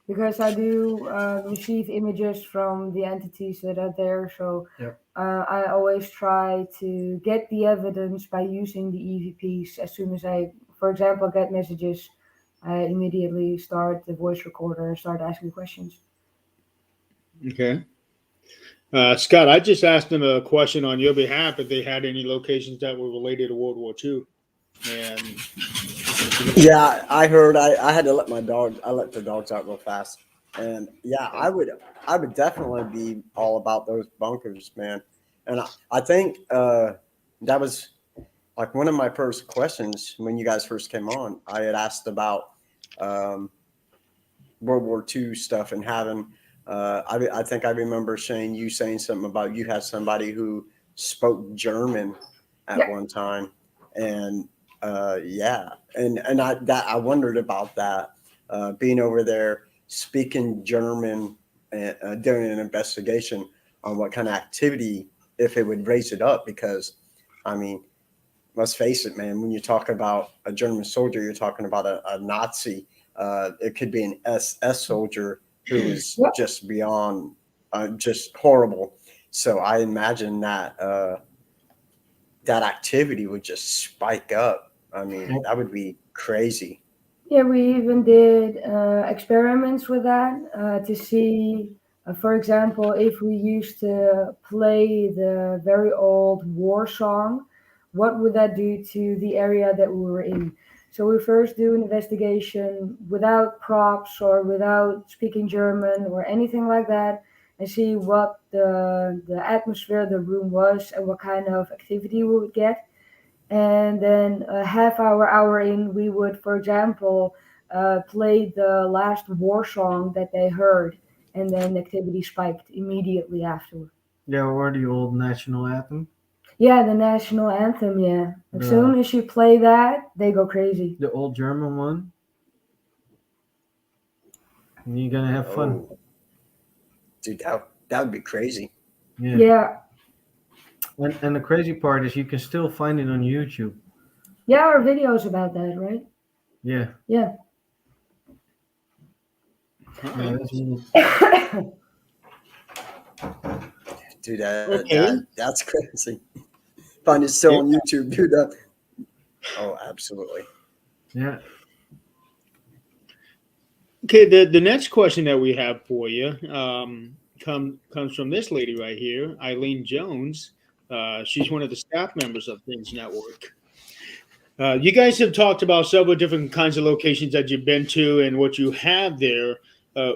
because I do receive images from the entities that are there. So Yep. I always try to get the evidence by using the EVPs. As soon as I, for example, get messages, I immediately start the voice recorder and start asking questions. Okay. Scott, I just asked them a question on your behalf if they had any locations that were related to World War II. And Yeah, I heard. I had to let my dog. I let the dogs out real fast, and yeah, I would definitely be all about those bunkers, man. And I think that was like one of my first questions when you guys first came on. I had asked about um, World War II stuff and having. I think I remember saying you saying something about you had somebody who spoke German at Yeah. one time, and yeah, and I wondered about that being over there speaking German during an investigation on what kind of activity if it would raise it up because I mean let's face it, man. When you talk about a German soldier, you're talking about a Nazi. It could be an SS soldier who is Yep. just beyond, just horrible. So I imagine that that activity would just spike up. I mean, that would be crazy. Yeah, we even did experiments with that to see, for example, if we used to play the very old war song, what would that do to the area that we were in? So we first do an investigation without props or without speaking German or anything like that, and see what the atmosphere of the room was and what kind of activity we would get. And then a half hour in, we would, for example, play the last war song that they heard, and then activity spiked immediately afterward. yeah, or the old national anthem, Yeah, the national anthem. Yeah, as the soon as you play that, they go crazy. the old German one. And you're gonna have fun. Oh, dude, that would be crazy. Yeah. Yeah, And the crazy part is you can still find it on YouTube. yeah, our videos about that, right? Yeah. Yeah. all Yeah, right. that's really, Dude, Okay. that's crazy. Find it still on YouTube, dude. Oh, absolutely. yeah. Okay, the next question that we have for you comes from this lady right here, Eileen Jones. She's one of the staff members of Things Network. You guys have talked about several different kinds of locations that you've been to and what you have there. Uh,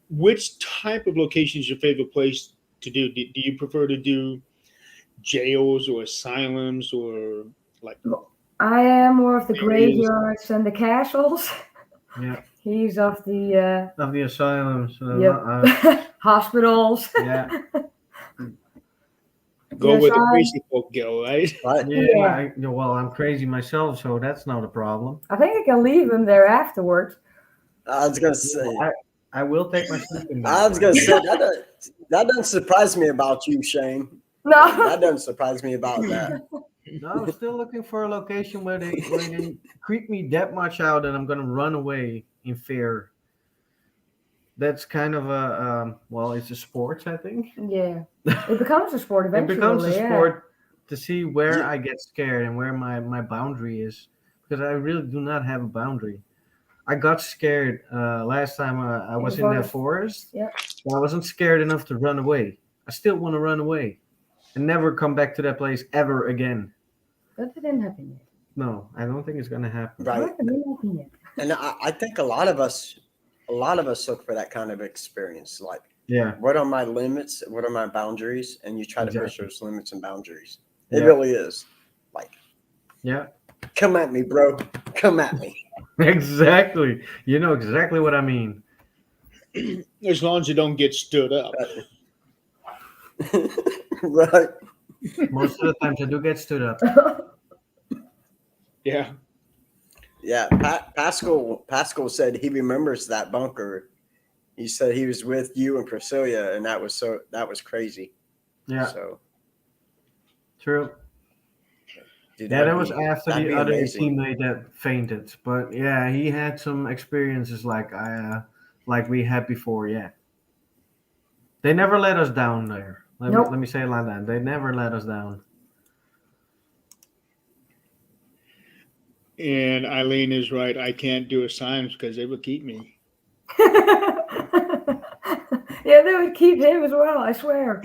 which type of location is your favorite place to do? Do you prefer to do jails or asylums or like I am more of the areas? graveyards and the castles. Yeah. He's of the Of the asylums. yep hospitals. Yeah. Go Yes, where the I crazy folk go, right? But yeah. Well, I'm crazy myself, so that's not a problem. I think I can leave him there afterwards. I was gonna Yeah, say, I will take my sleeping I bag. was gonna say that doesn't surprise me about you, Shane. No. That doesn't surprise me about that. No, I'm still looking for a location where they creep me that much out that I'm gonna run away in fear. That's kind of a well, it's a sport, I think. Yeah. It becomes a sport It becomes a eventually, yeah. sport to see where Yeah. I get scared and where my boundary is, because I really do not have a boundary. I got scared last time I was in that forest. Yeah. But I wasn't scared enough to run away. I still want to run away and never come back to that place ever again. That didn't happen yet. No, I don't think it's gonna happen. Right. That didn't happen yet. And I think a lot of us look for that kind of experience. Like Yeah. what are my limits? What are my boundaries? And you try to push Exactly. those limits and boundaries. It Yeah. really is. Like, Yeah. come at me, bro. Come at me. Exactly. You know exactly what I mean. As long as you don't get stood up. Right. Most of the times I do get stood up. Yeah. Yeah. Pascal said he remembers that bunker. He said he was with you and Priscilla, and that was crazy. Yeah. So, True. dude, Yeah, that was after that'd the be other amazing. teammate that fainted. But yeah, he had some experiences like we had before. Yeah, they never let us down there. Let Nope. me say it like that. They never let us down. And Eileen is right. I can't do assignments because they would keep me. Yeah, they would keep him as well, I swear.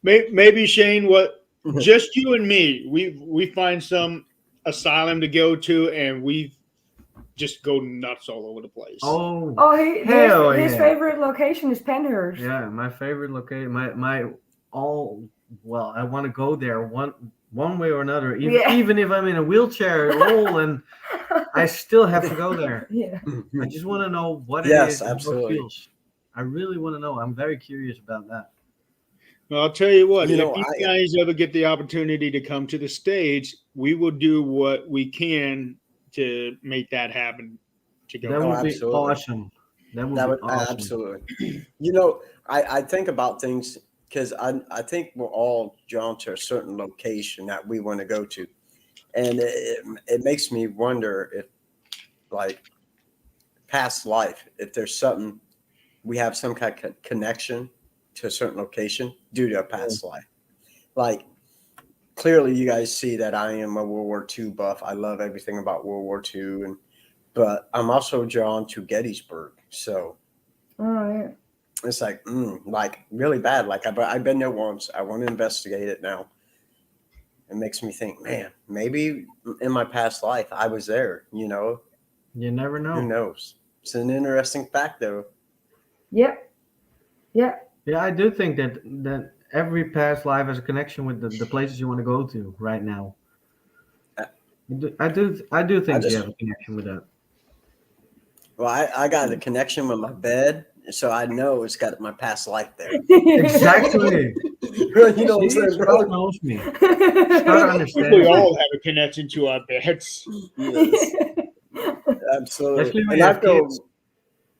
Maybe Shane, what just you and me, we find some asylum to go to, and we just go nuts all over the place. Oh, Oh, hell his yeah! favorite location is Penhurst. Yeah, my favorite location. My all. Well, I want to go there one way or another. Even if I'm in a wheelchair role, and I still have to go there. Yeah. I just want to know what it Yes, is and how it absolutely. feels. I really want to know. I'm very curious about that. Well, I'll tell you what, You if know, you guys ever get the opportunity to come to the stage, we will do what we can to make that happen. To go. That Oh, would be absolutely. awesome. That would That be would awesome. absolutely. You know, I think about things because I think we're all drawn to a certain location that we want to go to, and it makes me wonder if, like, past life, if there's something we have some kind of connection to a certain location due to a past life. Like, clearly, you guys see that I am a World War II buff. I love everything about World War II, but I'm also drawn to Gettysburg. So All right. it's like really bad. Like I've been there once. I want to investigate it now. It makes me think, man, maybe in my past life I was there. You know, You never who know. knows? It's an interesting fact, though. Yep. Yeah. Yeah, I do think that every past life has a connection with the places you want to go to right now. I do I think you just have a connection with that. well, I got a connection with my bed, so I know it's got my past life there. Exactly. You know what I'm See, saying, Scott brother? knows me. Scott We understands. all have a connection to our beds. Yes, absolutely. Especially when And you I have feel kids.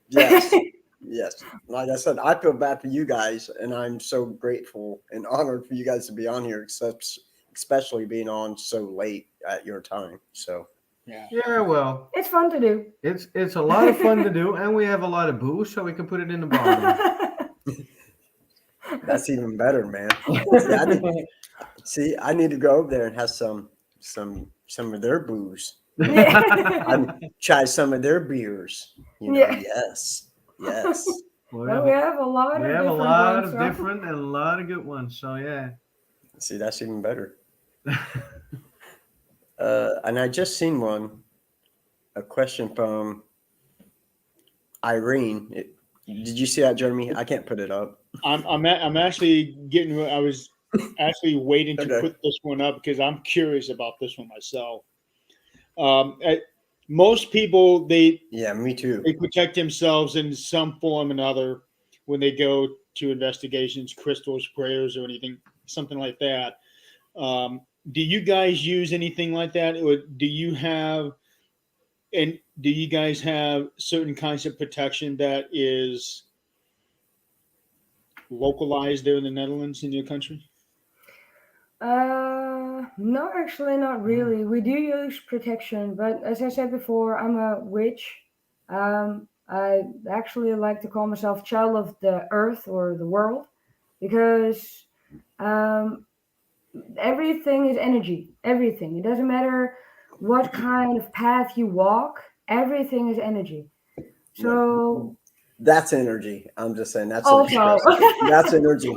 yes, yes. Like I said, I feel bad for you guys, and I'm so grateful and honored for you guys to be on here, especially being on so late at your time. So Yeah. Yeah, well, It's fun to do. it's a lot of fun to do, and we have a lot of booze, so we can put it in the bottle. that's even better, man. I need to go over there and have some of their booze. I try some of their beers. You know, Yeah. yes. we Well, we have a lot we of have a different lot ones. of so- different and a lot of good ones. So yeah. See, that's even better. And I just seen a question from Irene. Did you see that, Jeremy? I can't put it up. I'm actually getting. I was actually waiting to Okay. put this one up because I'm curious about this one myself. Most people Yeah, me too. they protect themselves in some form or another when they go to investigations, crystals, prayers, or anything, something like that. Do you guys use anything like that, or do you guys have certain kinds of protection that is localized there in the Netherlands in your country? No, actually, not really. We do use protection, but as I said before, I'm a witch. I actually like to call myself child of the earth or the world because um, everything is energy. Everything. It doesn't matter what kind of path you walk. Everything is energy. So That's energy. I'm just saying that's also, that's energy.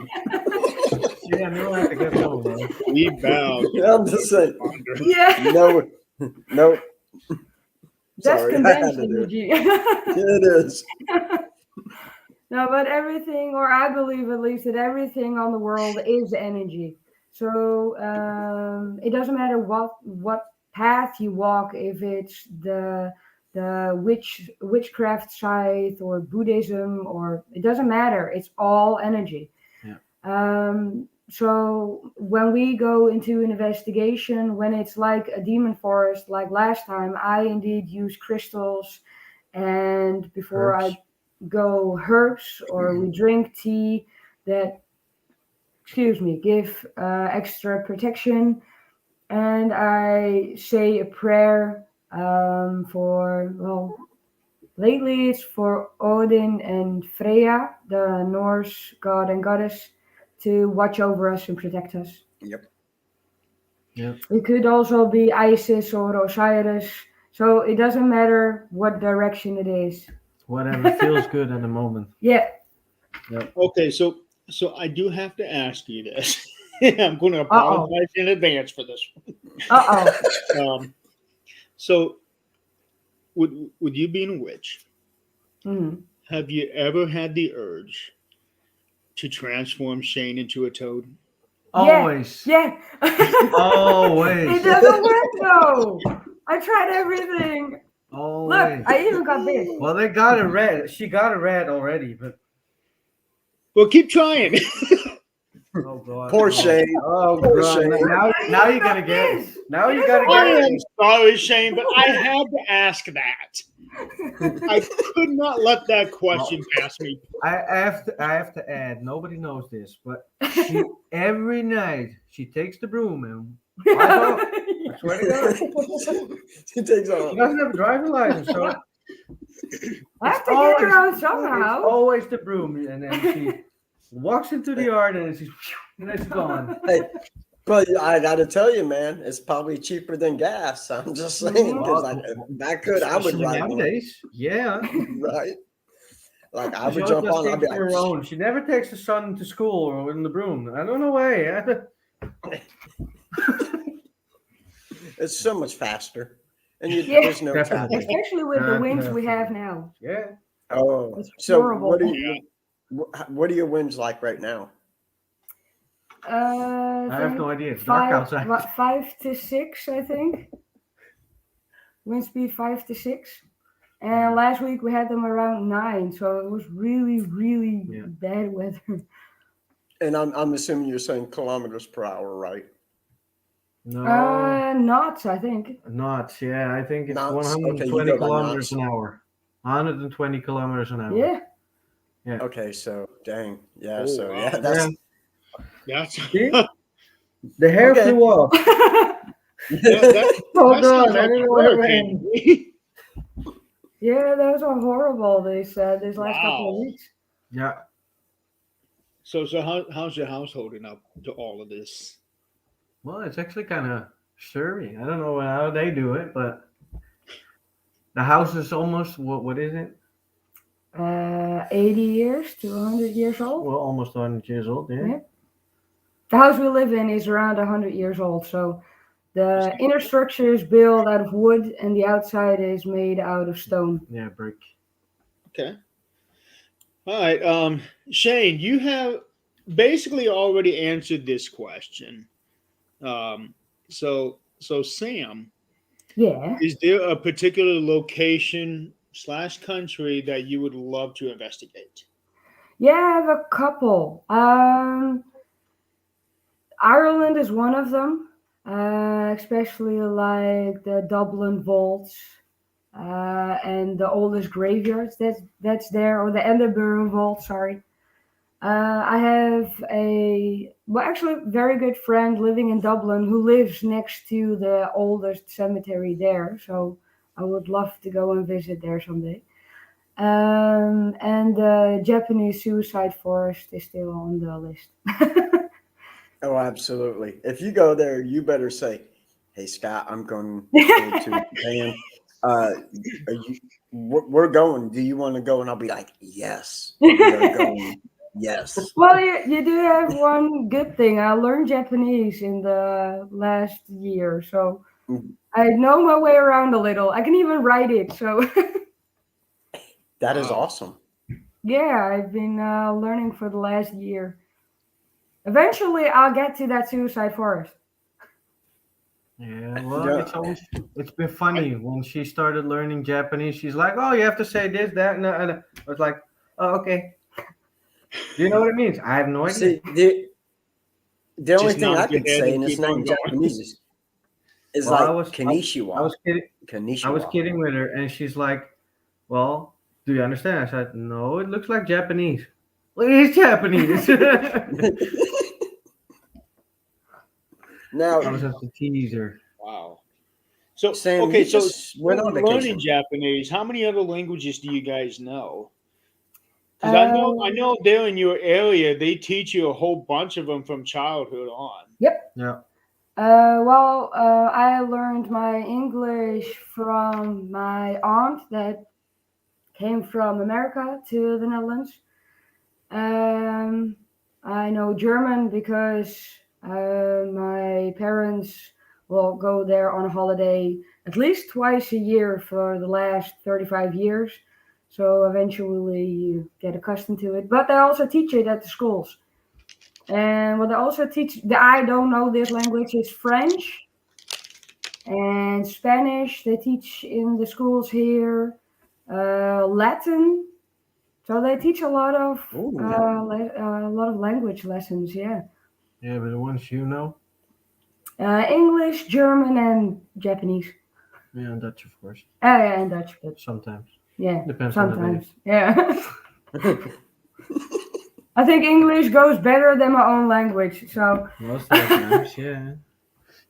Yeah, no, I have to get home, man. We bow. I'm just saying. yeah, No, no. that's Sorry, I had condensed to do it. energy. It is. No, but everything, or I believe at least that everything on the world is energy. So it doesn't matter what path you walk, if it's the witchcraft side or Buddhism, or it doesn't matter. It's all energy. Yeah. So when we go into an investigation, when it's like a demon forest, like last time, I indeed use crystals, and before Herbs. I go herbs, or we drink tea that, excuse me, give extra protection, and I say a prayer for, well, lately it's for Odin and Freya, the Norse god and goddess, to watch over us and protect us. Yep. Yeah. It could also be Isis or Osiris, so it doesn't matter what direction it is. Whatever feels good at the moment. Yeah. Okay, so I do have to ask you this. I'm going to Uh-oh. apologize in advance for this. Uh-oh. So, with you being a witch, Mhm. have you ever had the urge to transform Shane into a toad? Always. Yeah. Always. It doesn't work though. I tried everything. Always. Look, I even got this. Well, they got it red. She got it red already, but Well, keep trying. oh god. Poor oh. Shane. Oh Poor god. Shane. Now you gotta get it. this. Now It you gotta doesn't get I it. am sorry, Shane, but I had to ask that. I could not let that question pass me. I have to add, nobody knows this, but she every night she takes the broom and I swear to God. He takes She on. doesn't have a driving license, so I have it's to get her out it's somehow. always the broom, and then she walks into the yard and then she's gone. Hey, but I got to tell you, man, it's probably cheaper than gas. I'm just saying, because I would Especially ride one, nowadays. Yeah. right? Like I She would always jump does on. I'd things be for her like, own. She never takes the son to school or in the broom. I don't know why. it's so much faster, and Yeah. there's no Definitely. traffic. Especially with the winds we have now. Yeah. Oh, It's so horrible. what are your winds like right now? I have no idea. It's dark outside. 5 to 6, I think. Wind speed 5 to 6. And last week we had them around 9, so it was really, really Yeah. bad weather. And I'm assuming you're saying kilometers per hour, right? No. Knots, I think. Knots, yeah. I think it's Knots? Okay, you 120 go by kilometers knots. an hour. 120 kilometers an hour. Yeah. Okay, so dang, yeah, Oh, so wow. yeah, that's That's See? The hair Okay. flew off. that Oh sounds god, I like don't a know what hurricane. Yeah, those are horrible. They said this last couple of Wow. weeks. Yeah. So how's your house holding up to all of this? Well, it's actually kind of sturdy. I don't know how they do it, but the house is almost what is it? 80 years to 100 years old. Well, almost 100 years old. Yeah. Yeah. The house we live in is around 100 years old. So the inner structure is built out of wood and the outside is made out of stone. Yeah, brick. Okay. All right. Shane, you have basically already answered this question. So Sam, Yeah. is there a particular location / country that you would love to investigate? Yeah, I have a couple. Ireland is one of them, especially like the Dublin vaults and the oldest graveyards that's there, or the Edinburgh vault. Sorry. I have actually a very good friend living in Dublin who lives next to the oldest cemetery there. So I would love to go and visit there someday. And the Japanese suicide forest is still on the list. Oh, absolutely. If you go there, you better say, "Hey, Scott, I'm going to go to Japan. We're going. Do you want to go?" And I'll be like, "Yes, we are going. Yes." Well, you do have one good thing. I learned Japanese in the last year, so I know my way around a little. I can even write it. So That is Wow. awesome. Yeah, I've been learning for the last year. Eventually, I'll get to that suicide forest. Yeah, well, Yeah. it's been funny when she started learning Japanese. She's like, "Oh, you have to say this, that, and that." And I was like, "Oh, okay." Do you know what it means? I have no idea. See, the only Just thing I nod your could head say, and and it's keep not on in going. Japanese, is Well, like I Kanishiwa. was kidding. I was Kanishiwa. kidding with her, and she's like, "Well, do you understand?" I said, "No, it looks like Japanese." Well, it is Japanese. Now, I was just a teaser. Wow. So Sam, okay, you so just went on learning vacation. Japanese, how many other languages do you guys know? Because I Um, know there in your area they teach you a whole bunch of them from childhood on. yep. Yeah. I learned my English from my aunt that came from America to the Netherlands. Um, I know German because my parents will go there on a holiday at least twice a year for the last 35 years. So eventually you get accustomed to it. But they also teach it at the schools. And what they also teach, I don't know this language, is French and Spanish. They teach in the schools here, Latin. So they teach a lot of Ooh, language lessons. Yeah, Yeah, but the ones you know, English, German, and Japanese. yeah, and Dutch, of course. Yeah, and Dutch, but Sometimes yeah, depends on the day. sometimes. Yeah, I think English goes better than my own language. So Most of the times, yeah.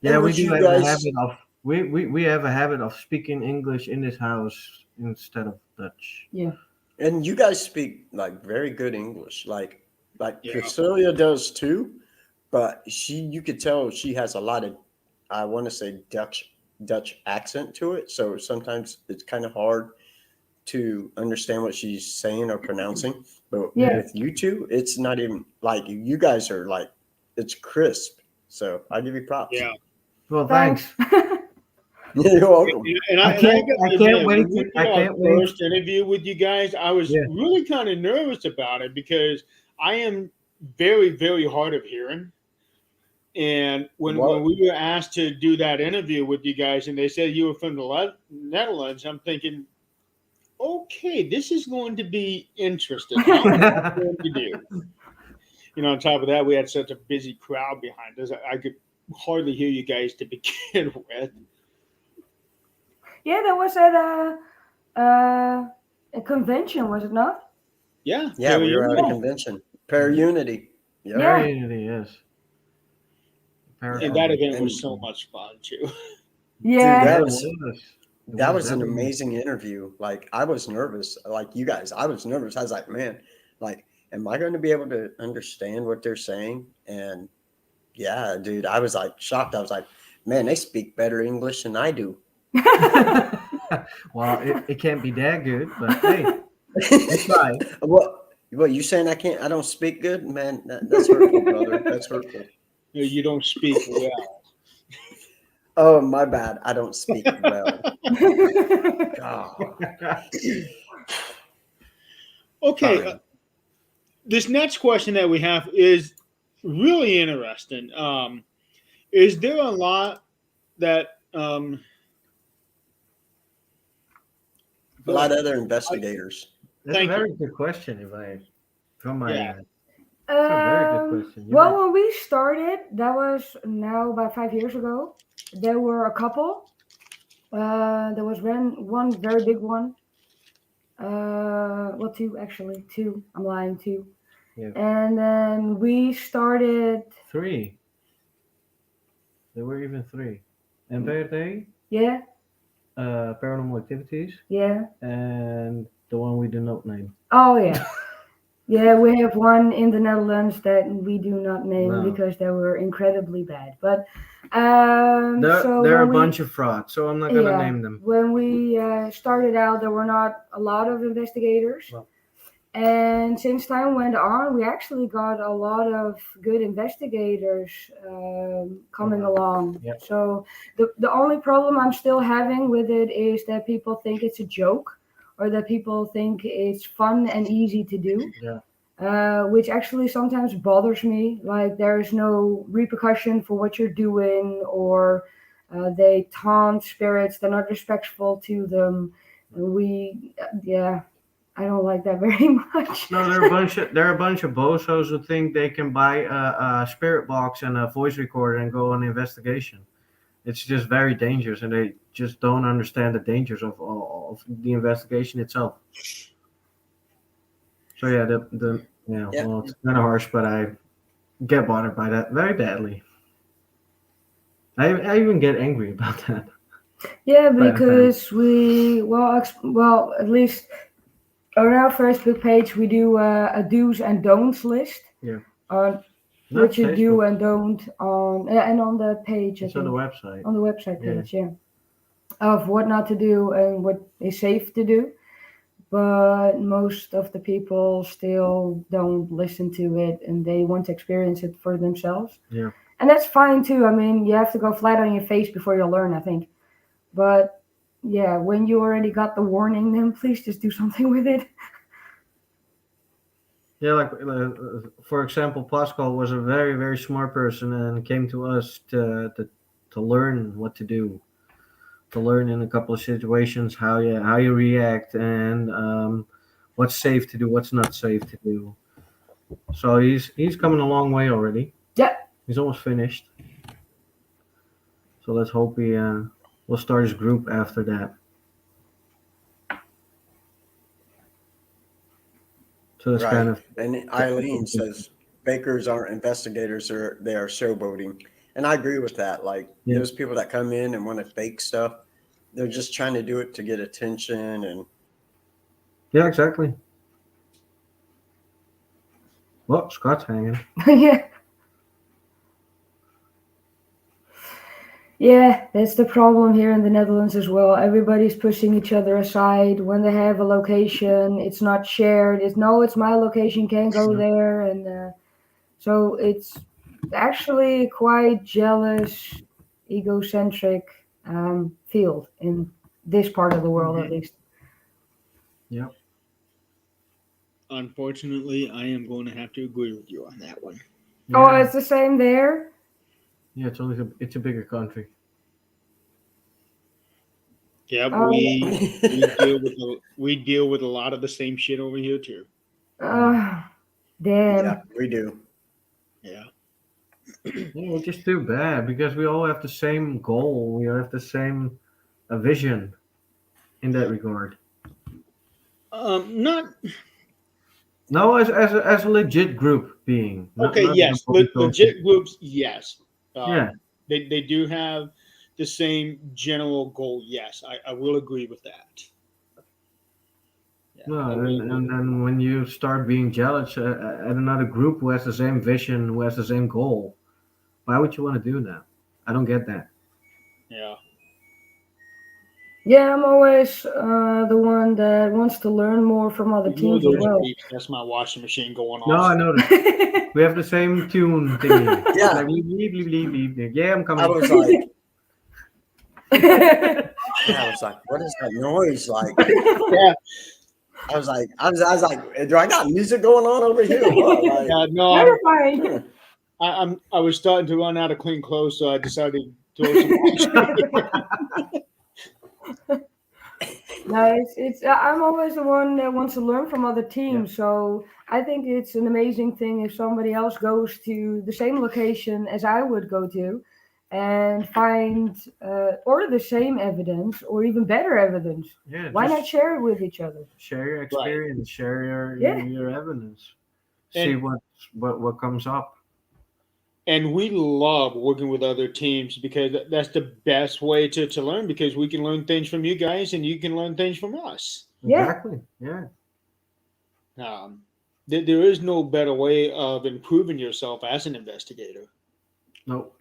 Yeah, and we would do you have a guys, habit of we have a habit of speaking English in this house instead of Dutch. yeah, and you guys speak like very good English. Like Yeah. Priscilla does too, but you could tell she has a lot of, I want to say Dutch accent to it. So sometimes it's kind of hard to understand what she's saying or pronouncing. But yeah. Yeah. with you two, it's not even like you guys are like, it's crisp. So I give you props. Yeah. Well, Thanks. thanks. You're welcome. And I got to I can't admit, wait when we to did I our can't wait. first interview with you guys, I was Yeah. really kind of nervous about it because I am very, very hard of hearing. And when What? we were asked to do that interview with you guys, and they said you were from the Netherlands, I'm thinking, okay, this is going to be interesting. How am I going to do? On top of that, we had such a busy crowd behind us. I could hardly hear you guys to begin with. Yeah, that was at a convention, was it not? Yeah, Yeah, we were at a Unity. convention. Pair Unity. Yep. Yeah. Very unity, yes. And that Paracomic. event was And so much fun too. dude, Yeah. Yeah, that it was was. It that was was an definitely. amazing interview. Like I was nervous, like you guys. I was nervous. I was like, man, like, am I going to be able to understand what they're saying? And yeah, dude, I was like shocked. I was like, man, they speak better English than I do. Well, it can't be that good, but hey, we try. What you saying? I don't speak good, man. That's hurtful, brother. That's hurtful. You don't speak well. Oh, my bad. I don't speak well. God. Okay, Fine. this next question that we have is really interesting. Is there a lot that A lot of other investigators. That's a Thank you. very good question, if I from my Yeah. That's a very good question. You Well, might- when we started, that was now about 5 years ago. There were a couple. There was one very big one. Well, two actually. Two. I'm lying. Two. Yeah. And then we started. 3. There were even 3. And Verde, Yeah. Paranormal Activities, Yeah. and the one we do not name. Oh yeah. Yeah, we have one in the Netherlands that we do not name No. because they were incredibly bad. But They're a bunch of frauds, so I'm not gonna name them. When we started out, there were not a lot of investigators. Well. And since time went on, we actually got a lot of good investigators coming along. Yep. So the only problem I'm still having with it is that people think it's a joke or that people think it's fun and easy to do. Yeah. Which actually sometimes bothers me. Like there is no repercussion for what you're doing, or they taunt spirits. They're not respectful to them. Yeah, I don't like that very much. No, there are a bunch of bozos who think they can buy a spirit box and a voice recorder and go on an investigation. It's just very dangerous, and they just don't understand the dangers of the investigation itself. So yeah, Yeah. well, it's kind of harsh, but I get bothered by that very badly. I even get angry about that. Yeah, By the because well, at least on our Facebook page, we do a do's and don'ts list. Yeah. On Not what you do Facebook. and don't on, and on the page, I It's on the think, website. on the website Yeah. page, yeah, of what not to do and what is safe to do. But most of the people still don't listen to it, and they want to experience it for themselves. Yeah. And that's fine too. I mean, you have to go flat on your face before you learn, I think. But yeah, when you already got the warning, then please just do something with it. Yeah, like for example, Pascal was a very very smart person and came to us to learn what to do, to learn in a couple of situations how you react and what's safe to do, what's not safe to do. So he's coming a long way already. Yeah. He's almost finished. So let's hope he will start his group after that. So that's Right. kind of And Eileen says bakers aren't investigators; they are showboating, and I agree with that. Like Yeah. those people that come in and want to bake stuff, they're just trying to do it to get attention. And yeah, exactly. Well, Scott's hanging. Yeah. Yeah, that's the problem here in the Netherlands as well. Everybody's pushing each other aside. When they have a location, it's not shared. It's no, it's my location, can't go there. And so it's actually quite jealous, egocentric field in this part of the world, at least. Yep. Unfortunately, I am going to have to agree with you on that one. Oh, Yeah. it's the same there. Yeah, it's a bigger country. Yeah, Oh, we deal with a lot of the same shit over here too. damn. yeah, we do. Yeah. Yeah, it's just too bad because we all have the same goal. We have the same vision in that regard. Not No, as a legit group being. okay. Not Yes, the political- legit groups. Yes. Yeah. They do have the same general goal. Yes, I will agree with that. Yeah, No, I will agree. and then when you start being jealous at another group who has the same vision, who has the same goal, why would you want to do that? I don't get that. Yeah. Yeah, I'm always the one that wants to learn more from other Ignore teams as those well. beeps. That's my washing machine going No, I off. noticed. We have the same tune thingy. Yeah. Like, bleep, bleep, bleep, bleep, bleep. Yeah, I'm coming. I was like, I was like, what is that noise like? Yeah. I was like, do I got music going on over here? What? Like, Yeah, no, Never mind. I was starting to run out of clean clothes, so I decided to throw some. No, it's I'm always the one that wants to learn from other teams. So I think it's an amazing thing if somebody else goes to the same location as I would go to, and find or the same evidence or even better evidence. Yeah, Why just not share it with each other? share your experience, share Yeah. your evidence, see And- what comes up. And we love working with other teams because that's the best way to learn, because we can learn things from you guys and you can learn things from us. Yeah. Exactly. Yeah. There is no better way of improving yourself as an investigator. No.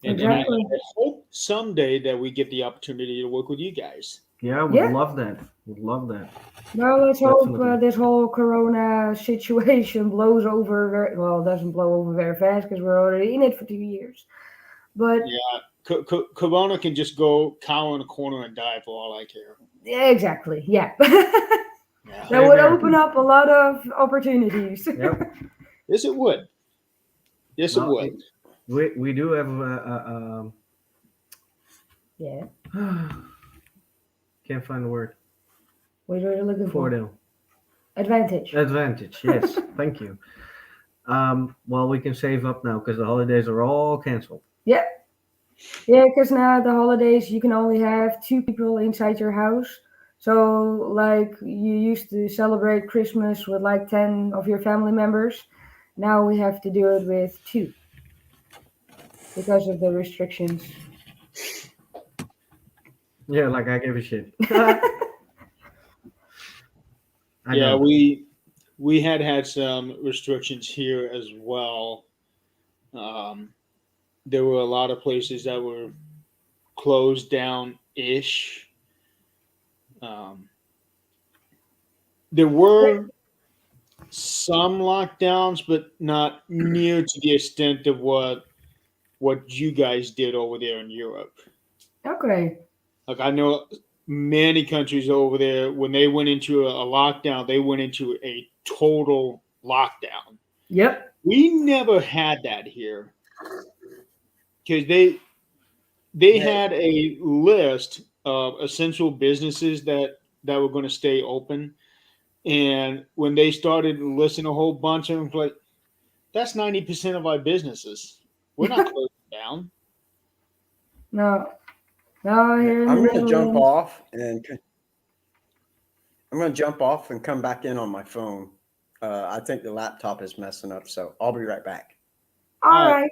And Exactly. I hope someday that we get the opportunity to work with you guys. Yeah, would Yeah. love that. Would love that. Well, let's hope Definitely. this whole Corona situation blows over. Well, it doesn't blow over very fast because we're already in it for 2 years. But Yeah, Corona can just go cower in a corner and die for all I care. Exactly. Yeah. Yeah. That Same would here. open up a lot of opportunities. Yep. Yes, it would. Yes, it Well, would. we do have Yeah. can't find the word What are you looking for for? them. Advantage. Advantage. Yes. Thank you. Well, we can save up now because the holidays are all canceled. Yeah. Yeah, because now at the holidays you can only have 2 people inside your house. So like you used to celebrate Christmas with like 10 of your family members. Now we have to do it with 2 because of the restrictions. Yeah, like I give a shit. I Yeah, don't. we had some restrictions here as well. Um, there were a lot of places that were closed down ish. Um, there were some lockdowns, but not near to the extent of what you guys did over there in Europe. Okay. Like I know many countries over there, when they went into a lockdown, they went into a total lockdown. Yep. We never had that here because they Hey, had a list of essential businesses that were going to stay open, and when they started listing a whole bunch of them, like that's 90% of our businesses. We're not closing down. No. No, hey, here in the I'm going to jump Netherlands. off and I'm going to jump off and come back in on my phone. I think the laptop is messing up, so I'll be right back. All All right.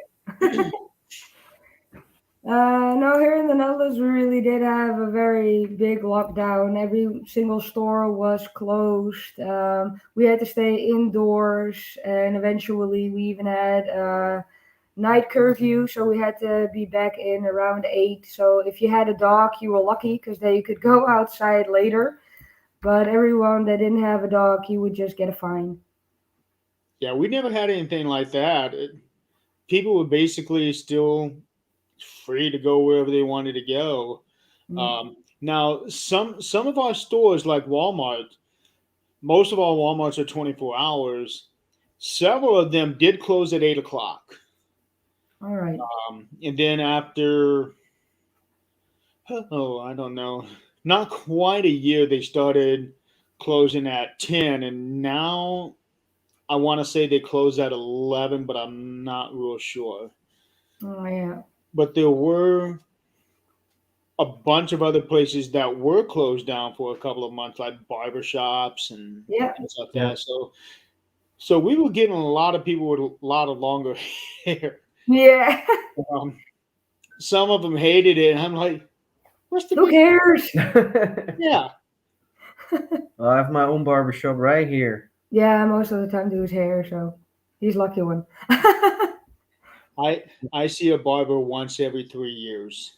No, here in the Netherlands, we really did have a very big lockdown. Every single store was closed. We had to stay indoors, and eventually, we even had night curfew, so we had to be back in around 8. So, if you had a dog, you were lucky because then you could go outside later. But everyone that didn't have a dog, you would just get a fine. yeah, we never had anything like that. People were basically still free to go wherever they wanted to go. Mm. Now, some of our stores, like Walmart, most of our WalMarts are 24 hours. Several of them did close at 8 o'clock, All right. and then after I don't know, not quite a year, they started closing at 10, and now I want to say they close at 11, but I'm not real sure. Oh, yeah. But there were a bunch of other places that were closed down for a couple of months, like barbershops and Yeah. things like Yeah. that. So we were getting a lot of people with a lot of longer hair. Yeah. Um, some of them hated it, and I'm like, "What's the Who big?" cares? Yeah, I have my own barbershop right here. Yeah, most of the time do his hair, so he's lucky one. I see a barber once every 3 years.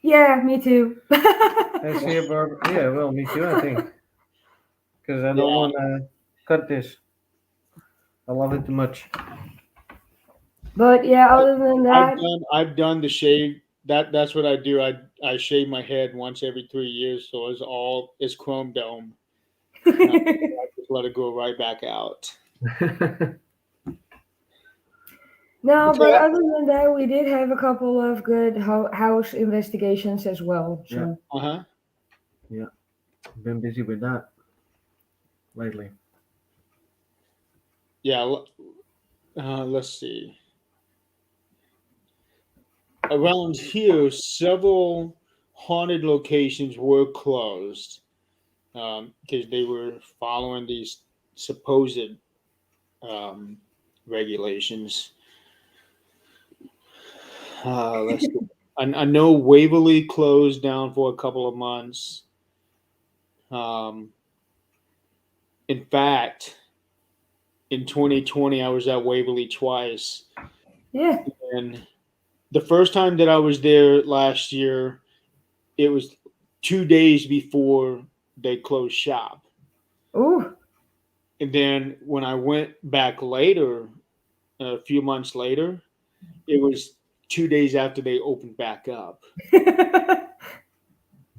Yeah, me too. I see a barber. Yeah, well, me too, I think. Because I don't Yeah, want to cut this. I love it too much. But yeah, other than that, I've done the shave. That's what I do. I shave my head once every 3 years, so it's chrome dome. I just let it go right back out. no, but Okay. other than that, we did have a couple of good house investigations as well. Yeah. So Uh-huh. Yeah, been busy with that lately. Yeah. Let's see. Around here, several haunted locations were closed because they were following these supposed um, regulations. Let's see. I know Waverly closed down for a couple of months. Um, in fact, in 2020, I was at Waverly twice. yeah. And the first time that I was there last year, it was 2 days before they closed shop. Ooh. And then when I went back later, a few months later, it was 2 days after they opened back up.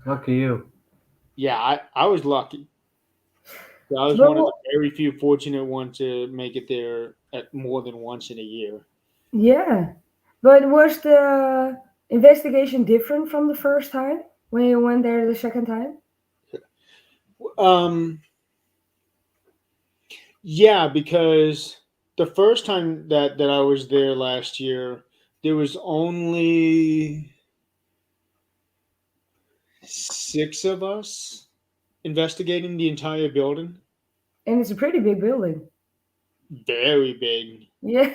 Lucky you. Yeah, I was lucky. I was But one of the very few fortunate ones to make it there at more than once in a year. yeah, but was the investigation different from the first time when you went there the second time? Um, yeah, because the first time that I was there last year, there was only 6 of us investigating the entire building. And it's a pretty big building. Very big. Yeah,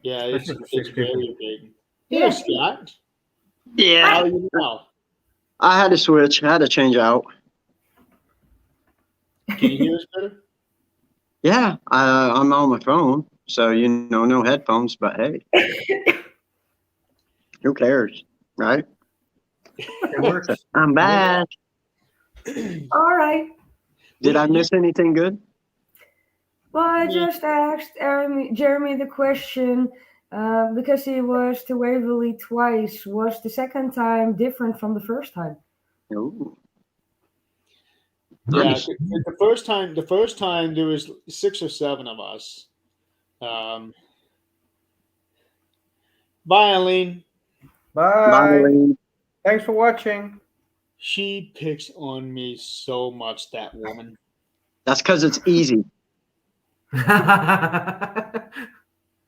Yeah, Especially for it's 6 people. very big. Hey, yeah. Scott. How Yeah, are you now? I had to switch. I had to change out. Can you hear us better? Yeah, I'm on my phone, so no headphones. But hey, who cares, right? It works. I'm back. All right. Did I You, miss anything good? Well, I yeah, just asked Jeremy the question because he was to Waverly twice. Was the second time different from the first time? Ooh, yeah. nice. The first time there was 6 or 7 of us. Um, Bye, Eileen. Bye. Violin. Thanks for watching. She picks on me so much, that woman. That's because it's easy.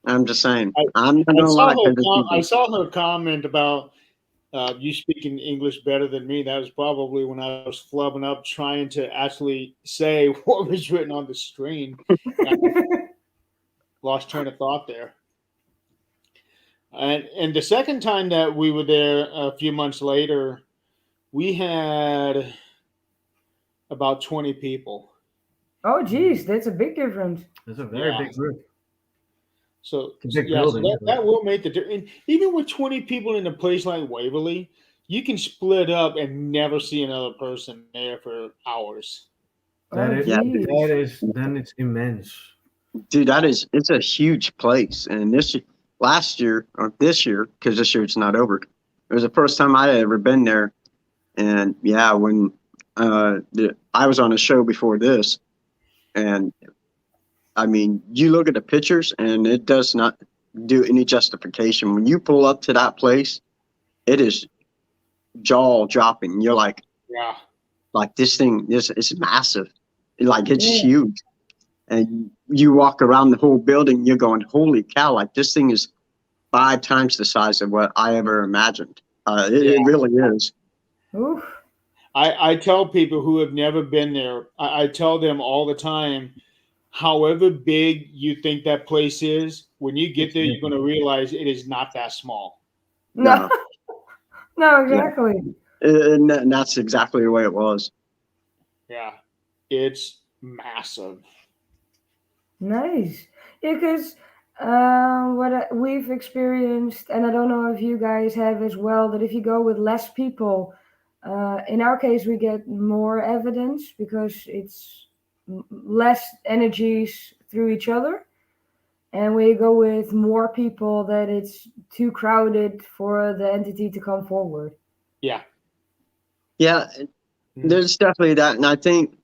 I'm just saying. I, I'm not I gonna saw lie her. because it's I easy. saw her comment about you speaking English better than me. That was probably when I was flubbing up trying to actually say what was written on the screen. I lost train of thought there. And the second time that we were there a few months later, we had about 20 people. Oh, geez, that's a big difference. It's a very Yeah. big group. So It's a big yeah, so building. that will make the difference. Even with 20 people in a place like Waverly, you can split up and never see another person there for hours. That Oh, is, Yeah, geez. then it's immense. dude, it's a huge place. And last year or this year, because this year it's not over. It was the first time I had ever been there. And yeah, when I was on a show before this, and I mean, you look at the pictures, and it does not do any justification. When you pull up to that place, it is jaw dropping. You're Yeah. like this thing, this is massive. Like it's Yeah. huge. And you walk around the whole building, you're going, holy cow! Like this thing is 5 times the size of what I ever imagined. Yeah. It really is. Oof. I tell people who have never been there, I tell them all the time, however big you think that place is, when you get It's there, big. you're going to realize it is not that small. No, No, no, yeah, exactly. and that's exactly the way it was. Yeah. It's massive. Nice. Yeah, because we've experienced, and I don't know if you guys have as well, that if you go with less people, in our case, we get more evidence because it's less energies through each other. And we go with more people that it's too crowded for the entity to come forward. Yeah. Yeah, there's definitely that, and I think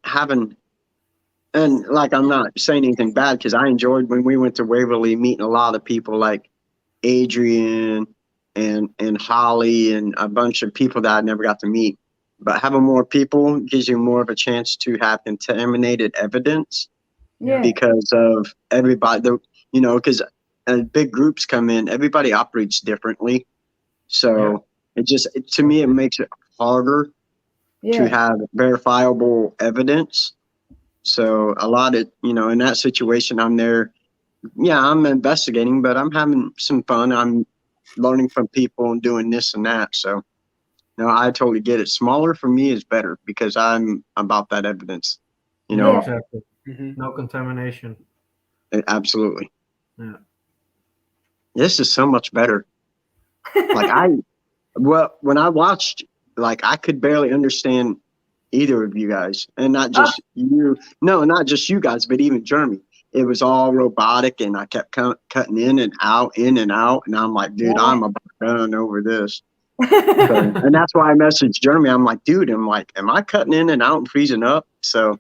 and like I'm not saying anything bad because I enjoyed when we went to Waverly meeting a lot of people like Adrian and Holly and a bunch of people that I never got to meet. But having more people gives you more of a chance to have contaminated evidence Yeah. because of everybody. Because big groups come in, everybody operates differently. So to me, it makes it harder to Yeah. have verifiable evidence. So a lot of, in that situation, I'm there. Yeah, I'm investigating, but I'm having some fun. I'm learning from people and doing this and that. So, no, I totally get it. Smaller for me is better because I'm about that evidence. Yeah. Exactly. Mm-hmm. No contamination. Absolutely. Yeah. This is so much better. Like when I watched, like I could barely understand either of you guys, and not Ah, just you. No, not just you guys, but even Jeremy. It was all robotic, and I kept cutting in and out, and I'm like, dude, yeah. I'm about done over this. And that's why I messaged Jeremy. I'm like, dude, am I cutting in and out and freezing up? So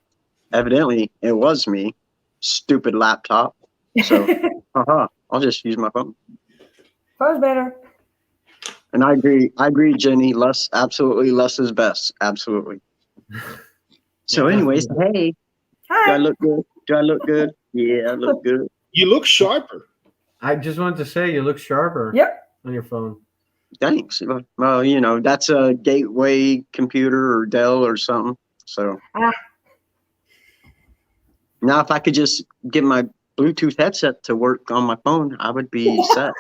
evidently it was me. Stupid laptop. So I'll just use my phone. Phone's better. And I agree, Jenny. Absolutely less is best. Absolutely. So, anyways, hey, do I Hi. look good? Do I look good? Yeah, I look good. You look sharper. I just wanted to say you look sharper Yep. on your phone. Thanks. Well, you know, that's a Gateway computer or Dell or something. So now if I could just get my Bluetooth headset to work on my phone, I would be set.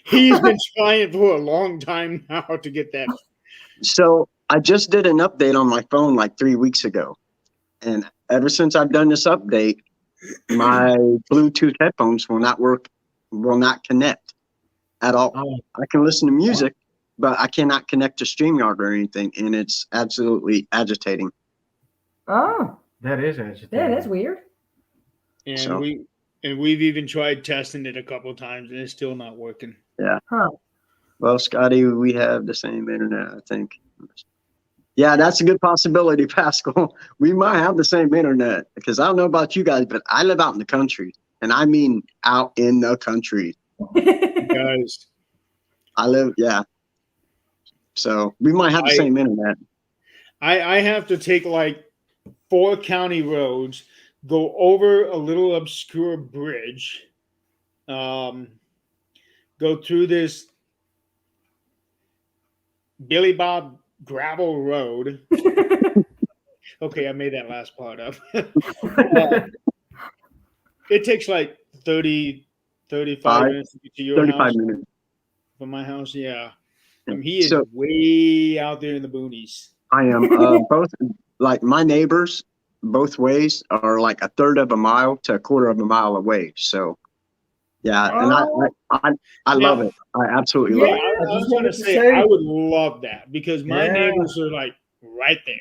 He's been trying for a long time now to get that. So I just did an update on my phone like 3 weeks ago. And ever since I've done this update, my Bluetooth headphones will not connect at all. Oh, I can listen to music, but I cannot connect to StreamYard or anything, and it's absolutely agitating. Oh, that is agitating. yeah, that's weird. And So- we've even tried testing it a couple of times, and it's still not working. Huh. Well, Scotty, we have the same internet, I think. Yeah, that's a good possibility, Pascal. We might have the same internet because I don't know about you guys, but I live out in the country, and I mean out in the country. Guys, I live, yeah. So we might have the same internet. I have to take like 4 county roads, go over a little obscure bridge, go through this Billy Bob gravel road. Okay, I made that last part up. It takes like 35 minutes to get to your 35 house. minutes. From my house, yeah. He is So- way out there in the boonies. I am both, like my neighbors, both ways are like a third of a mile to a quarter of a mile away. So, yeah, and I love it. I absolutely love Yeah, it. I was going to say, say- I would love that because my Yeah. neighbors are like right there.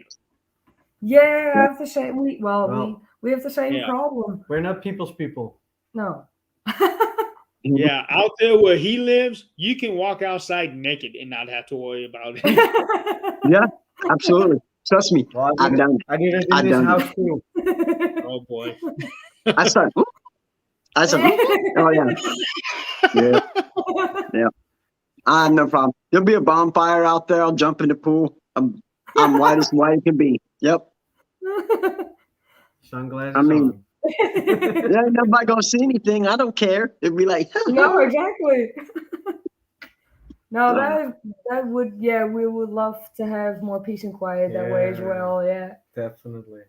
Yeah, I have the same. We have the same Yeah. problem. We're not people's people. No. Yeah, out there where he lives, you can walk outside naked and not have to worry about it. Yeah, absolutely. Trust me, Well, I've done it. I did it in I've this done it. house too. Oh boy. I said, oh yeah, yeah. I have no problem. There'll be a bonfire out there. I'll jump in the pool. I'm white as white can be. Yep. Sunglasses I mean- on. Yeah, nobody gonna see anything. I don't care. It'd be like, No, exactly. No, Um, that would, yeah, we would love to have more peace and quiet that way as Yeah. well. Yeah. Definitely.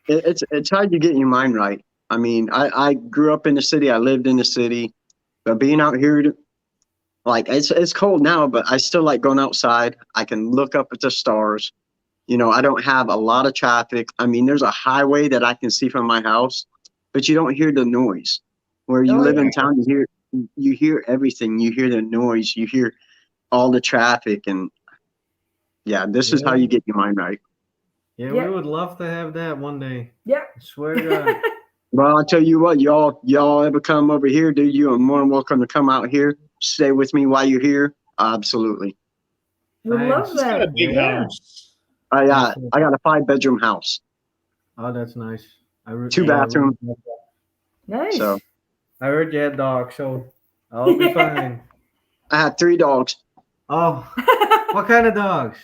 it's hard to get your mind right. I mean, I grew up in the city. I lived in the city, but being out here, like it's cold now, but I still like going outside. I can look up at the stars. You know, I don't have a lot of traffic. I mean, there's a highway that I can see from my house, but you don't hear the noise. Where you Oh, live in yeah. town, you hear everything. You hear the noise. You hear all the traffic, and yeah, this is how Yeah. you get your mind right. Yeah, Yeah. we would love to have that one day. Yeah. I swear to God. Well, I'll tell you what, y'all ever come over here, dude, you are more than welcome to come out here. Stay with me while you're here. Absolutely. We Thanks. love He's got a that. big Yeah. house. I got a 5-bedroom house. Oh, that's nice. 2 bathroom. Nice. So I heard you had dogs, so I'll be fine. I had 3 dogs. Oh, what kind of dogs?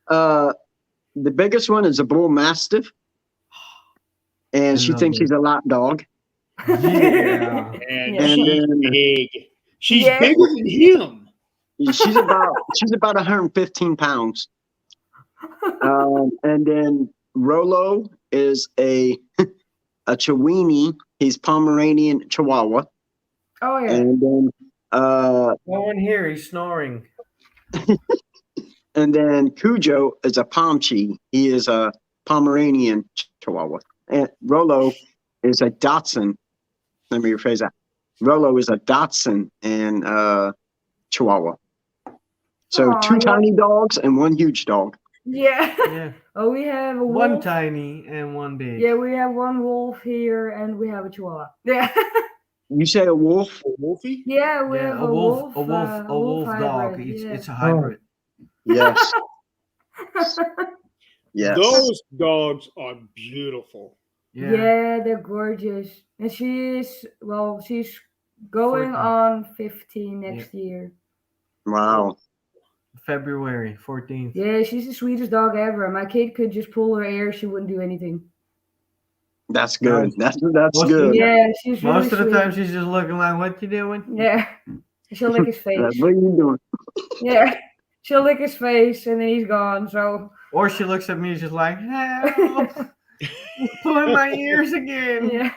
The biggest one is a bull mastiff, and she Love thinks it. she's a lap dog. Yeah. And Yeah. And she's then big. She's Yeah. bigger than him. she's about 115 pounds. And then Rolo is a Chiweenie. He's Pomeranian Chihuahua. Oh yeah. And then No one here. He's snoring. and then Cujo is a Pomchi. He is a Pomeranian Chihuahua. And Rolo is a Dachshund. Let me rephrase that. Rolo is a Dachshund and Chihuahua. So Aw, 2 yeah. tiny dogs and 1 huge dog. Yeah. Yeah. Oh, we have a One wolf. tiny and one big. Yeah, we have one wolf here, and we have a chihuahua. Yeah. You say a wolf? Wolfie? Yeah, we Yeah, have a wolf dog. hybrid. Yeah. It's a hybrid. Yes. Yes. Those dogs are beautiful. Yeah. Yeah, they're gorgeous. And she's going 14. on 15 next year. Wow. February 14th. Yeah, she's the sweetest dog ever. My kid could just pull her ear, she wouldn't do anything. That's good. That's Most- good. Yeah, she's really Most of the sweet. time, she's just looking like, "What you doing?" Yeah. She'll lick his face. What are you doing? Yeah. She'll lick his face and then he's gone. So Or she looks at me, just like, "Help! He's pulling my ears again." yeah.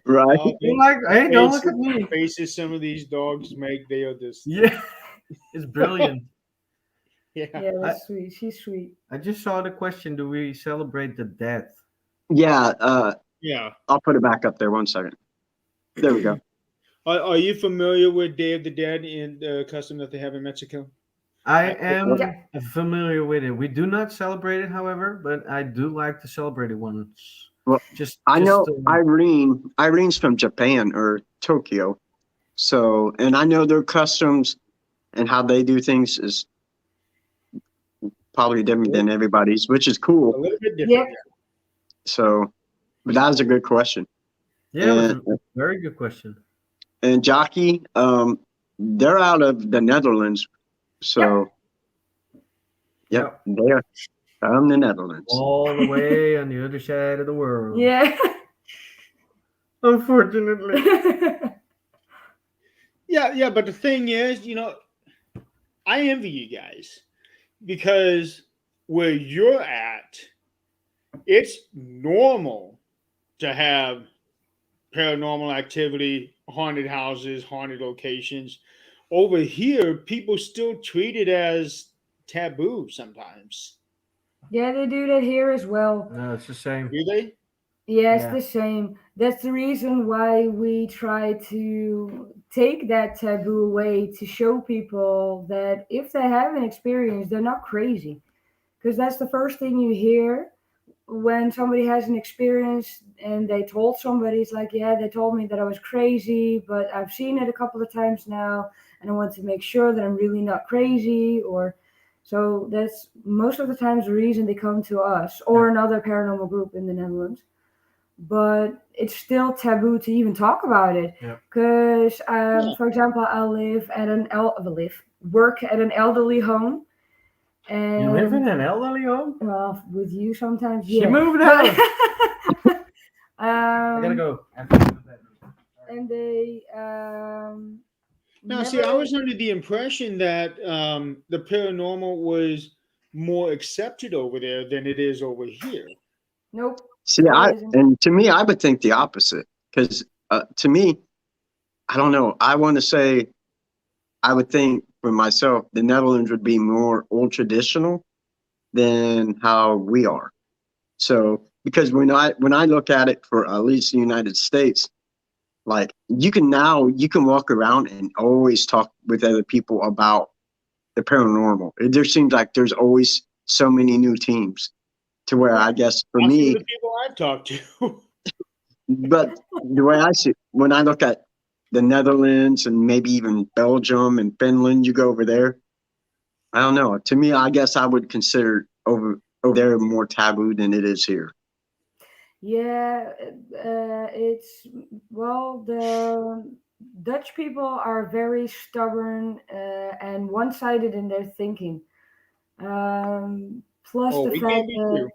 Right. I'm like, "Hey, don't look at me." Faces some of these dogs make, they are just Yeah, it's brilliant. yeah. Yeah, that's sweet. She's sweet. I just saw the question: do we celebrate the dead? Yeah. Yeah. I'll put it back up there. 1 second. There we go. Are you familiar with Day of the Dead in the custom that they have in Mexico? I am Yeah. familiar with it. We do not celebrate it, however, but I do like to celebrate it once. Well, Just I know I Irene's from Japan or Tokyo. So, and I know their customs and how they do things is probably different than everybody's, which is A cool. little bit different. Yep. Yeah. So, but that was a good question. Yeah, it was a very good question. And Jockey, they're out of the Netherlands. So, yep, they're from the Netherlands. All the way on the other side of the world. Yeah. Unfortunately. Yeah, but the thing is, I envy you guys because where you're at, it's normal to have paranormal activity, haunted houses, haunted locations. Over here, people still treat it as taboo sometimes. Yeah, they do that here as well. No, it's the same. Do they? Yeah, it's Yeah. the same. That's the reason why we try to take that taboo away to show people that if they have an experience, they're not crazy. Because that's the first thing you hear when somebody has an experience and they told somebody, it's like, yeah, they told me that I was crazy, but I've seen it a couple of times now and I want to make sure that I'm really not crazy. Or so that's most of the times the reason they come to us or another paranormal group in the Netherlands. But it's still taboo to even talk about it Yeah. because for example, I work at an elderly home, and You live in an elderly home? well, with you sometimes, She yeah. moved out. I gotta um, go. and they Now, see, I was under the impression that the paranormal was more accepted over there than it is over here. Nope. See, It isn't. and to me, I would think the opposite because to me, I don't know. I want to say, I would think for myself, the Netherlands would be more old traditional than how we are. So, because when I look at it for at least the United States, like you can walk around and always talk with other people about the paranormal. There seems like there's always so many new teams to where I guess for Most of me, the people I've talked to. but the way I see it, when I look at the Netherlands and maybe even Belgium and Finland, you go over there. I don't know. To me, I guess I would consider over there more taboo than it is here. Yeah, the Dutch people are very stubborn and one-sided in their thinking. Plus Oh, the we fact can't be that true.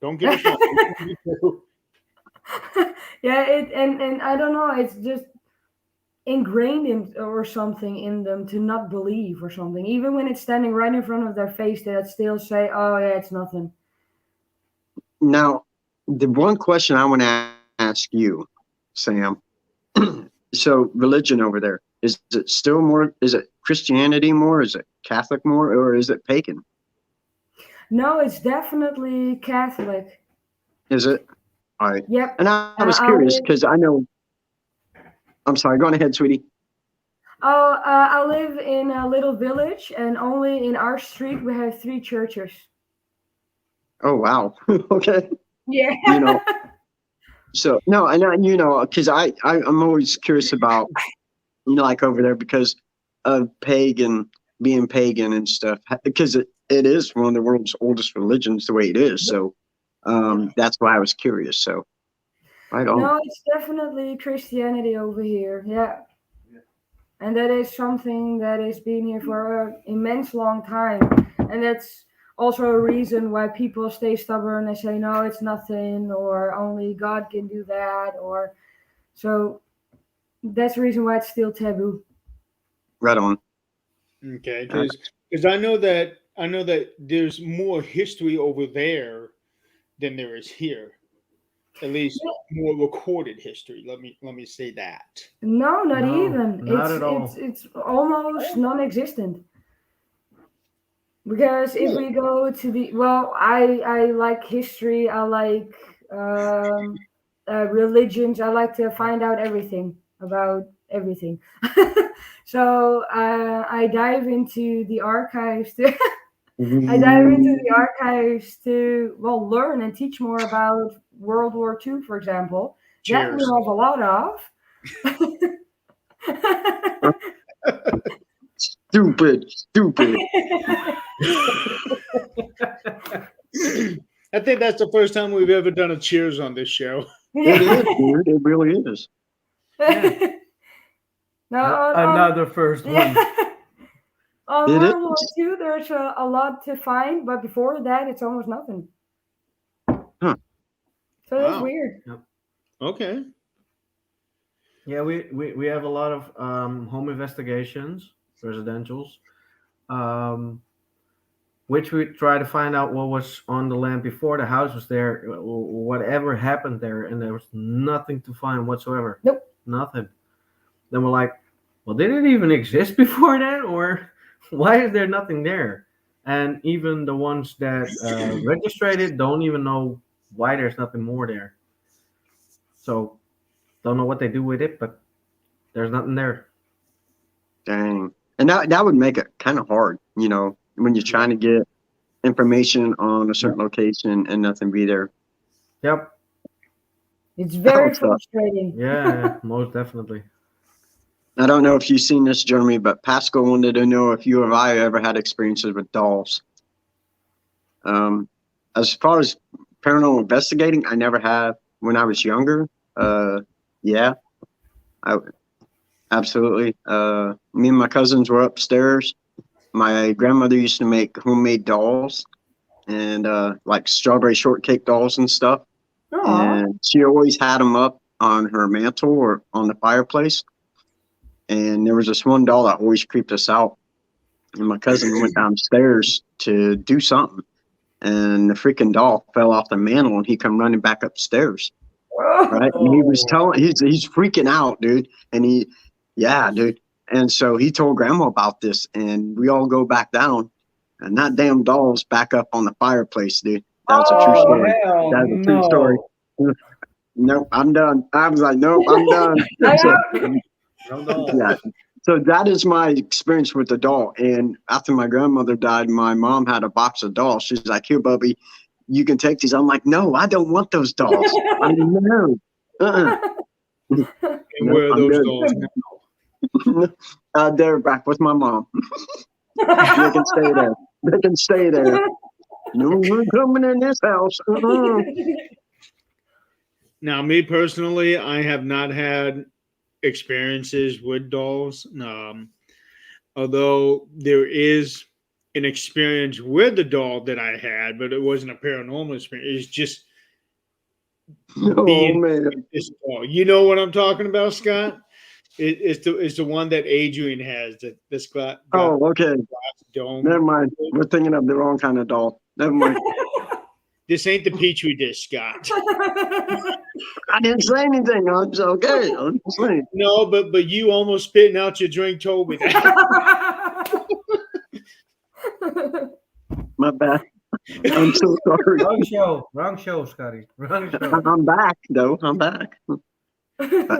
Don't get us wrong. We can't be true. yeah, and I don't know, it's just ingrained in or something in them to not believe or something. Even when it's standing right in front of their face, they'll still say, "Oh yeah, it's nothing." Now, the one question I want to ask you, Sam. So, religion over there, is it still more? Is it Christianity more? Is it Catholic more, or is it pagan? No, it's definitely Catholic. Is it? All right. Yep. And I was I curious live- because I know. I'm sorry. Go on ahead, sweetie. Oh, I live in a little village, and only in our street we have 3 churches. Oh wow. Okay. Yeah. You know, So no, and you know, because I'm always curious about, you know, like over there because of being pagan and stuff, because it is one of the world's oldest religions the way it is. So that's why I was curious. So right on. No, it's definitely Christianity over here. Yeah. And that is something that has been here for an immense long time. And that's also a reason why people stay stubborn and say, no, it's nothing, or only God can do that. Or so that's the reason why it's still taboo. Right on. Okay, Uh, because I know that there's more history over there than there is here. At least more recorded history. Let me say that. No, not No, even. not It's at all. it's it's almost non-existent. Because if we go to the well, I like history. I like religions. I like to find out everything about everything. So I dive into the archives. I dive into the archives to well learn and teach more about World War II, for example. That we Cheers. have a lot of. Stupid. I think that's the first time we've ever done a cheers on this show. It is, dude. It really is. Yeah. No, on, Another first one. on It World War is. II, there's a lot to find, but before that, it's almost nothing. Huh. So that's Wow. weird. Okay. Yeah, we have a lot of home investigations, residentials, um, which we try to find out what was on the land before the house was there, whatever happened there, and there was nothing to find whatsoever. Nope. Nothing. Then we're like, well, did it even exist before that, or why is there nothing there? And even the ones that registered it don't even know why there's nothing more there. So don't know what they do with it, but there's nothing there. Dang. And that would make it kind of hard, you know, when you're trying to get information on a certain location and nothing be there. Yep. It's That very would suck. frustrating. Yeah, most definitely. I don't know if you've seen this, Jeremy, but Pascal wanted to know if you or I ever had experiences with dolls. As far as paranormal investigating, I never have. When I was younger, yeah, I absolutely. Me and my cousins were upstairs. My grandmother used to make homemade dolls and like strawberry shortcake dolls and stuff. Aw. And she always had them up on her mantle or on the fireplace. And there was this one doll that always creeped us out. And my cousin went downstairs to do something, and the freaking doll fell off the mantle, and he come running back upstairs. Right, and he was telling he's freaking out, dude. And yeah, dude. And so he told grandma about this, and we all go back down, and that damn doll's back up on the fireplace, dude. That's a true story. hell That's a true story. Nope, I'm done. I was like, nope, I'm done. So, yeah. So that is my experience with the doll. And after my grandmother died, my mom had a box of dolls. She's like, here, Bubby, you can take these. I'm like, no, I don't want those dolls. I mean, no. And No, where are I'm those good. dolls now? They're back with my mom. They can stay there. They can stay there. No one coming in this house. Now, me personally, I have not had experiences with dolls. Although there is an experience with the doll that I had, but it wasn't a paranormal experience. It's just Oh, being man. this doll. You know what I'm talking about, Scott? It's the one that Adrian has that's got Oh, okay. dome. Never mind. We're thinking of the wrong kind of doll. Never mind. This ain't the petri dish, Scott. I didn't say anything. I'm just okay. I'm just saying. No, but you almost spitting out your drink told me that. My bad. I'm so sorry. Wrong show, Scotty. Wrong show. I'm back, though. I'm back.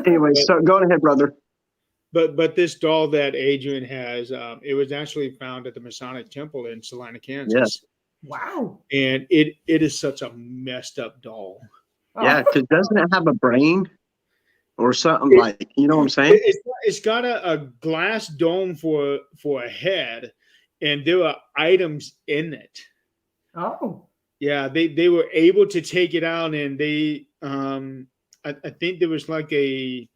Anyway, so go ahead, brother. But this doll that Adrian has, it was actually found at the Masonic Temple in Salina, Kansas. Yes. Wow. And it is such a messed up doll. Yeah, because doesn't it have a brain or something It- like, you know what I'm saying? It's got a glass dome for a head, and there are items in it. Oh. Yeah, they were able to take it out, and they I think there was like a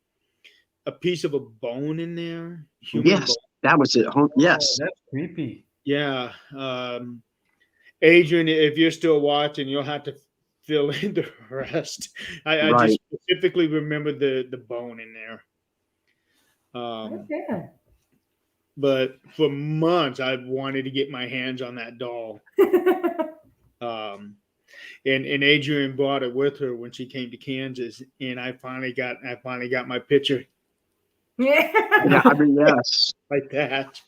piece of a bone in there, human Yes, bone. that was it. Oh, Yes, that's creepy. Yeah, Adrian, if you're still watching, you'll have to fill in the rest. I right. just specifically remember the bone in there. Okay. But for months, I've wanted to get my hands on that doll. Um, and Adrian brought it with her when she came to Kansas, and I finally got my picture Yeah, Yeah. I mean, yes. like that.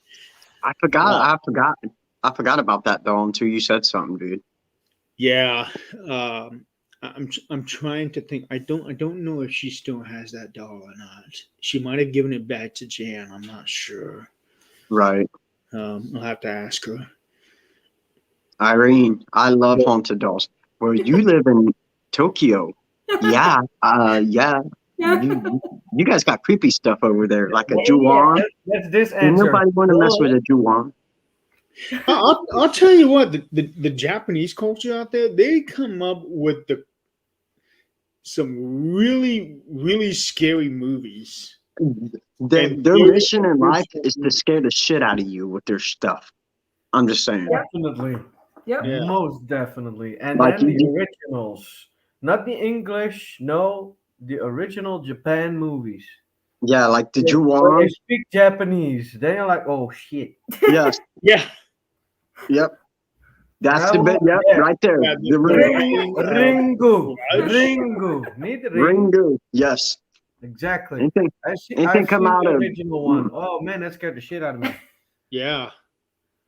I forgot about that though until you said something, dude. Yeah, I'm trying to think. I don't know if she still has that doll or not. She might have given it back to Jan. I'm not sure. Right. I'll have to ask her. Irene, I love haunted dolls. Well, you live in Tokyo. Yeah, yeah. You guys got creepy stuff over there, like a Juwan. That's this Ain't answer. nobody want to mess with a Juwan. I'll tell you what, the Japanese culture out there, they come up with some really scary movies. Their And mission in life is to scare the shit out of you with their stuff. I'm just saying. Definitely. Yep. Yeah. Most definitely. And Like then the you- originals. Not the English, no, the original Japan movies. Yeah, like the When Juwan. they speak Japanese, then you're like, oh shit. Yes. Yeah. Yep. That's I the bit. will- Yep. yeah. Right there. Yeah, The Ringu. Rush. Ringu. Need ring. Ringu. Yes. Exactly. Anything. I've Anything come seen out the of- original one. Oh man, that scared the shit out of me. Yeah.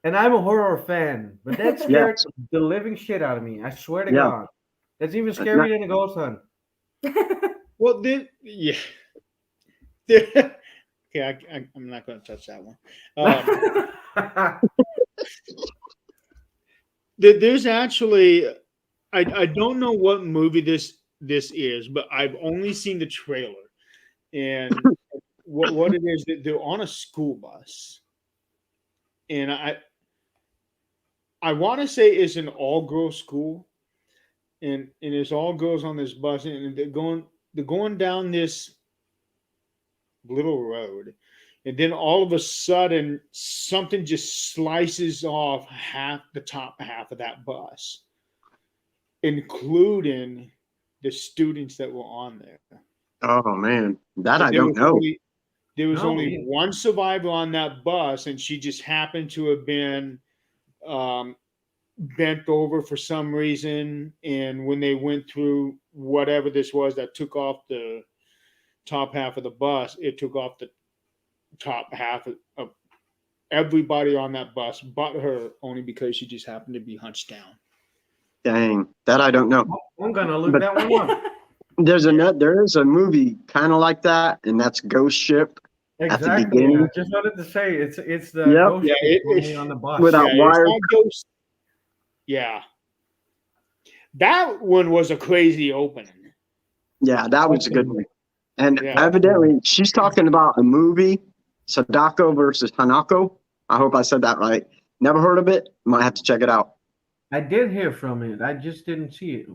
And I'm a horror fan, but that scared Yes. the living shit out of me. I swear to Yeah. God. That's even scarier than a ghost hunt. Well, then, yeah. Okay, I'm not going to touch that one. There's actually, I don't know what movie this is, but I've only seen the trailer, and what it is, they're on a school bus, and I want to say it's an all girls school, and it's all girls on this bus, and they're going down this little road, and then all of a sudden something just slices off the top half of that bus, including the students that were on there. Oh man, that And I don't know. There was No, only yeah. one survivor on that bus, and she just happened to have been bent over for some reason. And when they went through whatever this was that took off the top half of the bus, it took off the top half of everybody on that bus but her, only because she just happened to be hunched down. Dang, that I don't know. I'm gonna look But- that one up. There is a movie kind of like that, and that's Ghost Ship Exactly. beginning. I just wanted to say it's the Yep. ghost Yeah, ship it- only on the bus. Without- It's wire. not Ghost. Yeah, that one was a crazy opening. Yeah, that was a good one. And Yeah. evidently, she's talking about a movie, Sadako versus Hanako. I hope I said that right. Never heard of it? Might have to check it out. I did hear from it. I just didn't see it.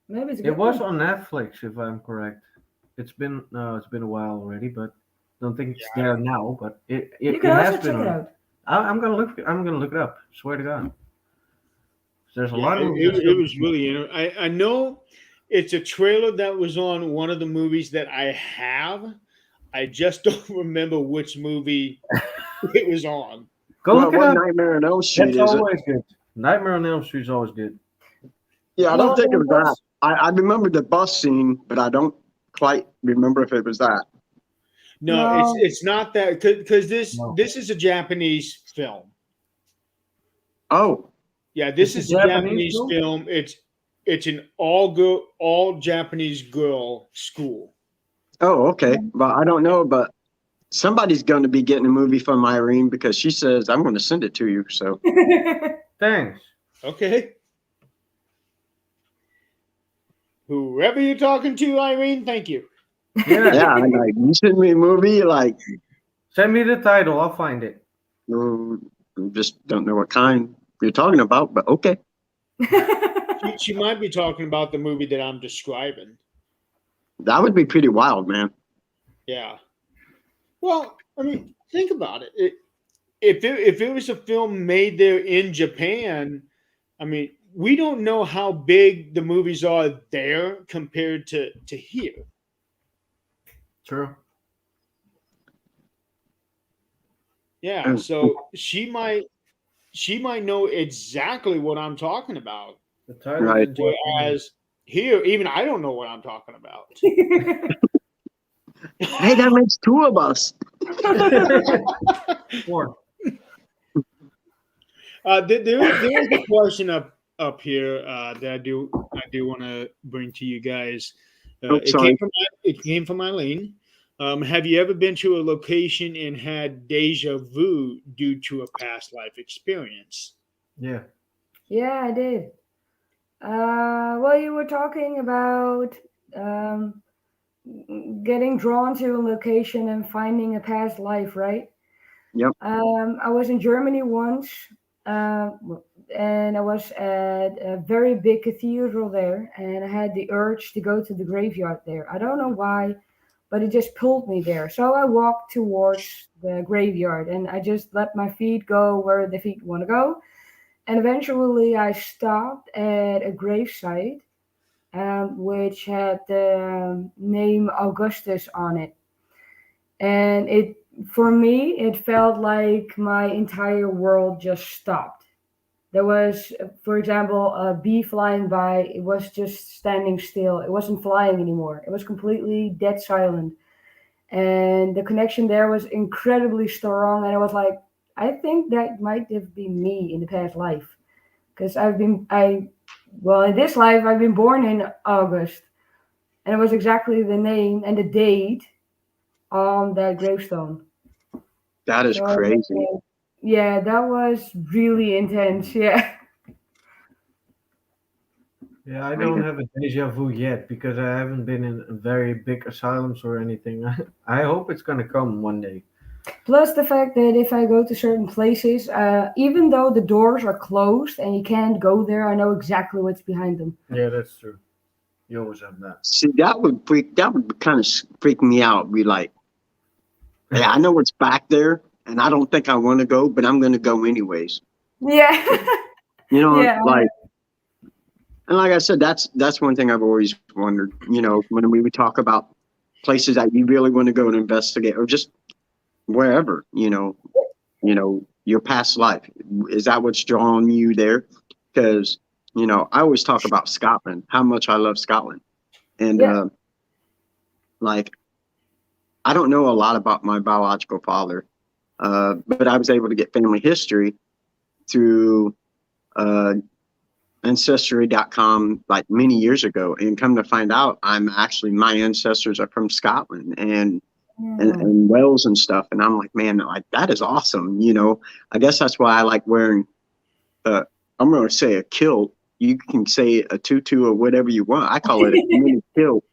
Maybe it's a It good was one. on Netflix, if I'm correct. It's been a while already, but don't think it's there now. But it You can has also been check it on. out. I'm gonna look it up. Swear to God. There's a lot of It, movies. it was really I know it's a trailer that was on one of the movies that I have. I just don't remember which movie it was on. Go What look it up. Nightmare on Elm Street That's is it? always good. Nightmare on Elm Street is always good. Yeah, I don't think it was that. Bus. I remember the bus scene, but I don't quite remember if it was that. No, No. it's not that, because No. this is a Japanese film. Oh, Yeah, this It's is a a Japanese Japanese film. It's an all Japanese girl school. okay. But I don't know, but somebody's going to be getting a movie from Irene because she says, I'm going to send it to you. So, Thanks. Okay. Whoever you're talking to, Irene, thank you. Yeah. Yeah, like you send me a movie, like Send me the title. I'll find it. just don't know what kind you're talking about, but okay. She might be talking about the movie that I'm describing. That would be pretty wild, man. Yeah. Well, I mean, think about it. If it was a film made there in Japan, I mean, we don't know how big the movies are there compared to here. True. Yeah, so she might know exactly what I'm talking about. The title. Right. Whereas here, even I don't know what I'm talking about. Hey, that makes two of us. Four. There is a question up here that I do want to bring to you guys. It Sorry. came from Eileen. Have you ever been to a location and had deja vu due to a past life experience? Yeah. Yeah, I did. Well, you were talking about um, getting drawn to a location and finding a past life, right? Yep. I was in Germany once, uh, and I was at a very big cathedral there, and I had the urge to go to the graveyard there. I don't know why, but it just pulled me there. So I walked towards the graveyard, and I just let my feet go where the feet want to go. And eventually, I stopped at a gravesite, which had the name Augustus on it. And for me, it felt like my entire world just stopped. There was, for example, a bee flying by. It was just standing still. It wasn't flying anymore. It was completely dead silent. And the connection there was incredibly strong. And I was like, I think that might have been me in the past life. Because well, in this life, I've been born in August. And it was exactly the name and the date on that gravestone. That is So, crazy. yeah, that was really intense. Yeah. Yeah, I don't have a deja vu yet because I haven't been in very big asylums or anything. I hope it's gonna come one day. Plus the fact that if I go to certain places, even though the doors are closed and you can't go there, I know exactly what's behind them. Yeah, that's true. You always have that. See, that would kind of freak me out. Be like, yeah, I know what's back there, and I don't think I want to go, but I'm going to go anyways. Yeah. You know, Yeah. like, and like I said, that's one thing I've always wondered. You know, when we would talk about places that you really want to go and investigate, or just wherever, your past life, is that what's drawing you there? Because I always talk about Scotland, how much I love Scotland, and Yeah. like I don't know a lot about my biological father, but I was able to get family history through ancestry.com like many years ago, and come to find out my ancestors are from Scotland and Wales and stuff, and I'm like, man, like that is awesome. I guess that's why I like wearing I'm going to say a kilt. You can say a tutu or whatever you want. I call it a mini kilt.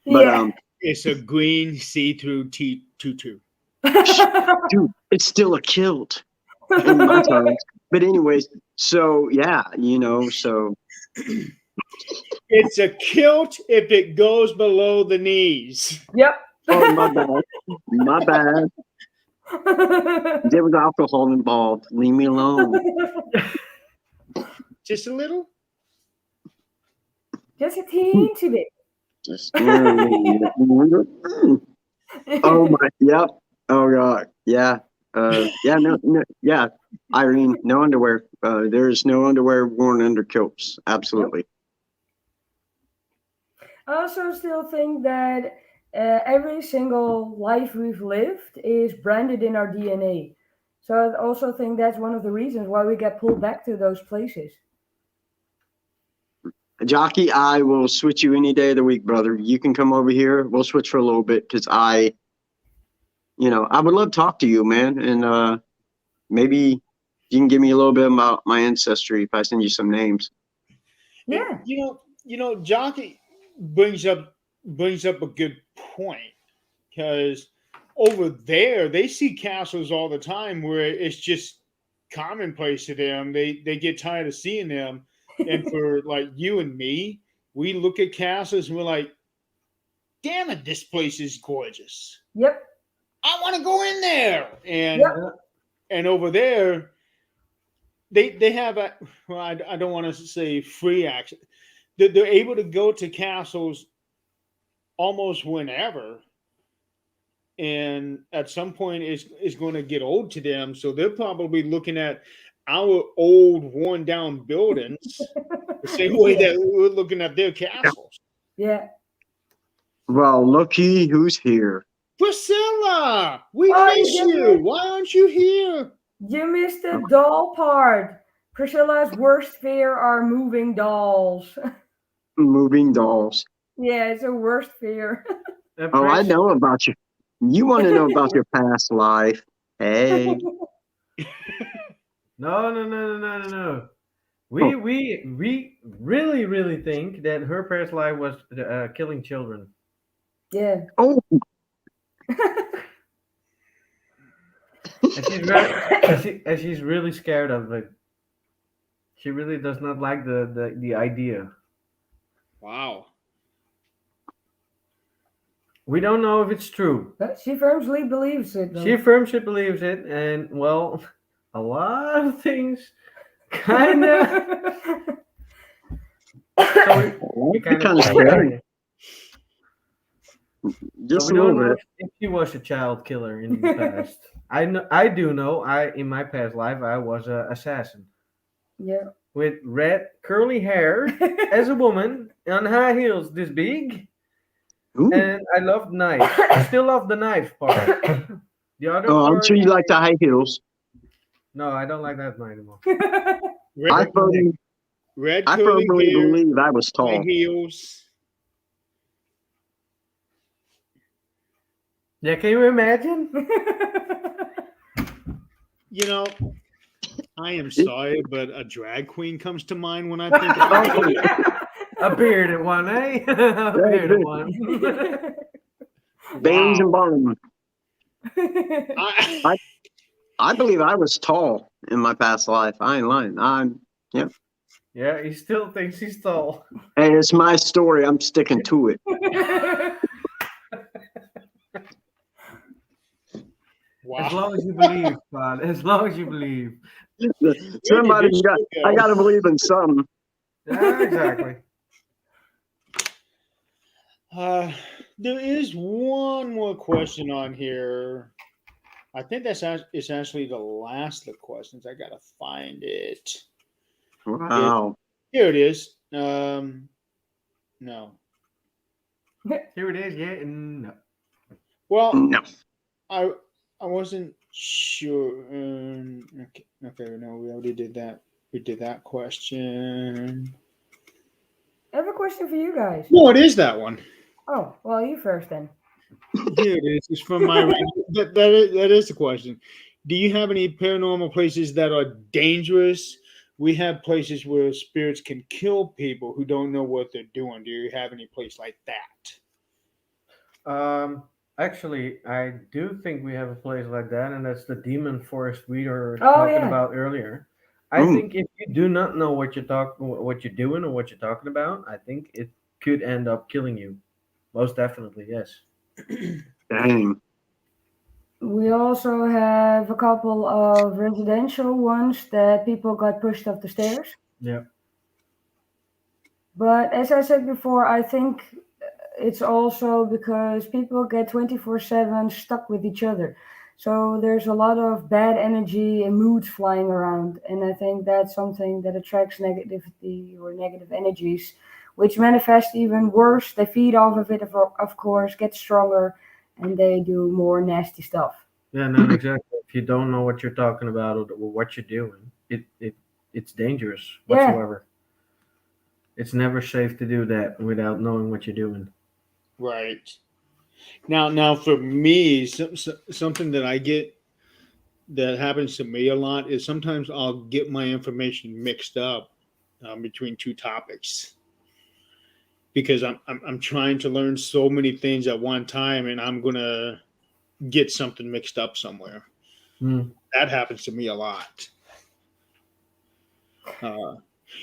But Yeah. It's a green see-through tutu. dude, it's still a kilt in my terms. But anyways, so yeah, so It's a kilt if it goes below the knees. Yep. oh my bad. There was alcohol involved. Leave me alone. Just a little. Just a teensy bit. Just oh my, yep. Oh god, yeah. Yeah, no, yeah. Irene, no underwear. There's no underwear worn under kilts. Absolutely. I also still think that every single life we've lived is branded in our DNA. So I also think that's one of the reasons why we get pulled back to those places. Jockey, I will switch you any day of the week, brother. You can come over here. We'll switch for a little bit because I would love to talk to you, man. And maybe you can give me a little bit about my ancestry if I send you some names. Yeah. Jockey, brings up a good point, because over there they see castles all the time where it's just commonplace to them. They get tired of seeing them, and for like you and me, we look at castles and we're like, "Damn it, this place is gorgeous. Yep. I want to go in there." And Yep. and over there, they have a, well, I don't want to say free access. They're able to go to castles almost whenever, and at some point it's going to get old to them, so they're probably looking at our old worn down buildings the same way Yeah. that we're looking at their castles. Yeah. Well, looky who's here. Priscilla, we Oh, miss you you. did. Why aren't you here? You missed the doll part. Priscilla's worst fear are moving dolls. Moving dolls. Yeah, it's a worst fear. Oh, I know about you. You want to know about your past life? Hey, No. We really think that her past life was killing children. Yeah. oh, And she's really scared of it. She really does not like the idea. Wow. We don't know if it's true. But she firmly believes it, though. She firmly believes it, and well, a lot of things kind of. So we kind kind of scary. Just So a we little don't know bit. if she was a child killer in the past. I do know. In my past life I was an assassin Yeah. with red curly hair as a woman on high heels this big, Ooh. and I loved knives. I still love the knife part. The other Oh, I'm part, sure you like the high heels. no, I don't like that one anymore. I Red, firmly, red I curly firmly hair, believe I was high tall. heels. Yeah, can you imagine? You know, I am sorry, but a drag queen comes to mind when I think about it. A bearded one, eh? A bearded one. Bailey's and Wow. Barnum. I, I believe I was tall in my past life. I ain't lying. Yeah, he still thinks he's tall. Hey, it's my story. I'm sticking to it. wow. As long as you believe, Todd. As long as you believe. Somebody's got. I got to believe in something. Yeah, exactly. There is one more question on here. I think it's actually the last of the questions. I gotta find it. Wow. Here it is. No. Here it is. Yeah, no. Well, No. I wasn't sure. Okay. No, we already did that. We did that question. I have a question for you guys. No, it is that one. Oh, well, you first then. Here it is. It's from my. That is the question. Do you have any paranormal places that are dangerous? We have places where spirits can kill people who don't know what they're doing. Do you have any place like that? Actually, I do think we have a place like that, and that's the demon forest we were Oh, talking yeah. about earlier. I think if you do not know what you're doing, or what you're talking about, I think it could end up killing you. Most definitely, yes. Dang. We also have a couple of residential ones that people got pushed up the stairs. Yeah. But as I said before, I think it's also because people get 24/7 stuck with each other. So there's a lot of bad energy and moods flying around. And I think that's something that attracts negativity or negative energies, which manifest even worse. They feed off of it, of course, get stronger, and they do more nasty stuff. Yeah, no, exactly. If you don't know what you're talking about, or what you're doing, it's dangerous Yeah. whatsoever. It's never safe to do that without knowing what you're doing. Right. Now for me, something that I get that happens to me a lot is sometimes I'll get my information mixed up between two topics. because I'm trying to learn so many things at one time, and I'm gonna get something mixed up somewhere. Hmm. That happens to me a lot. Uh,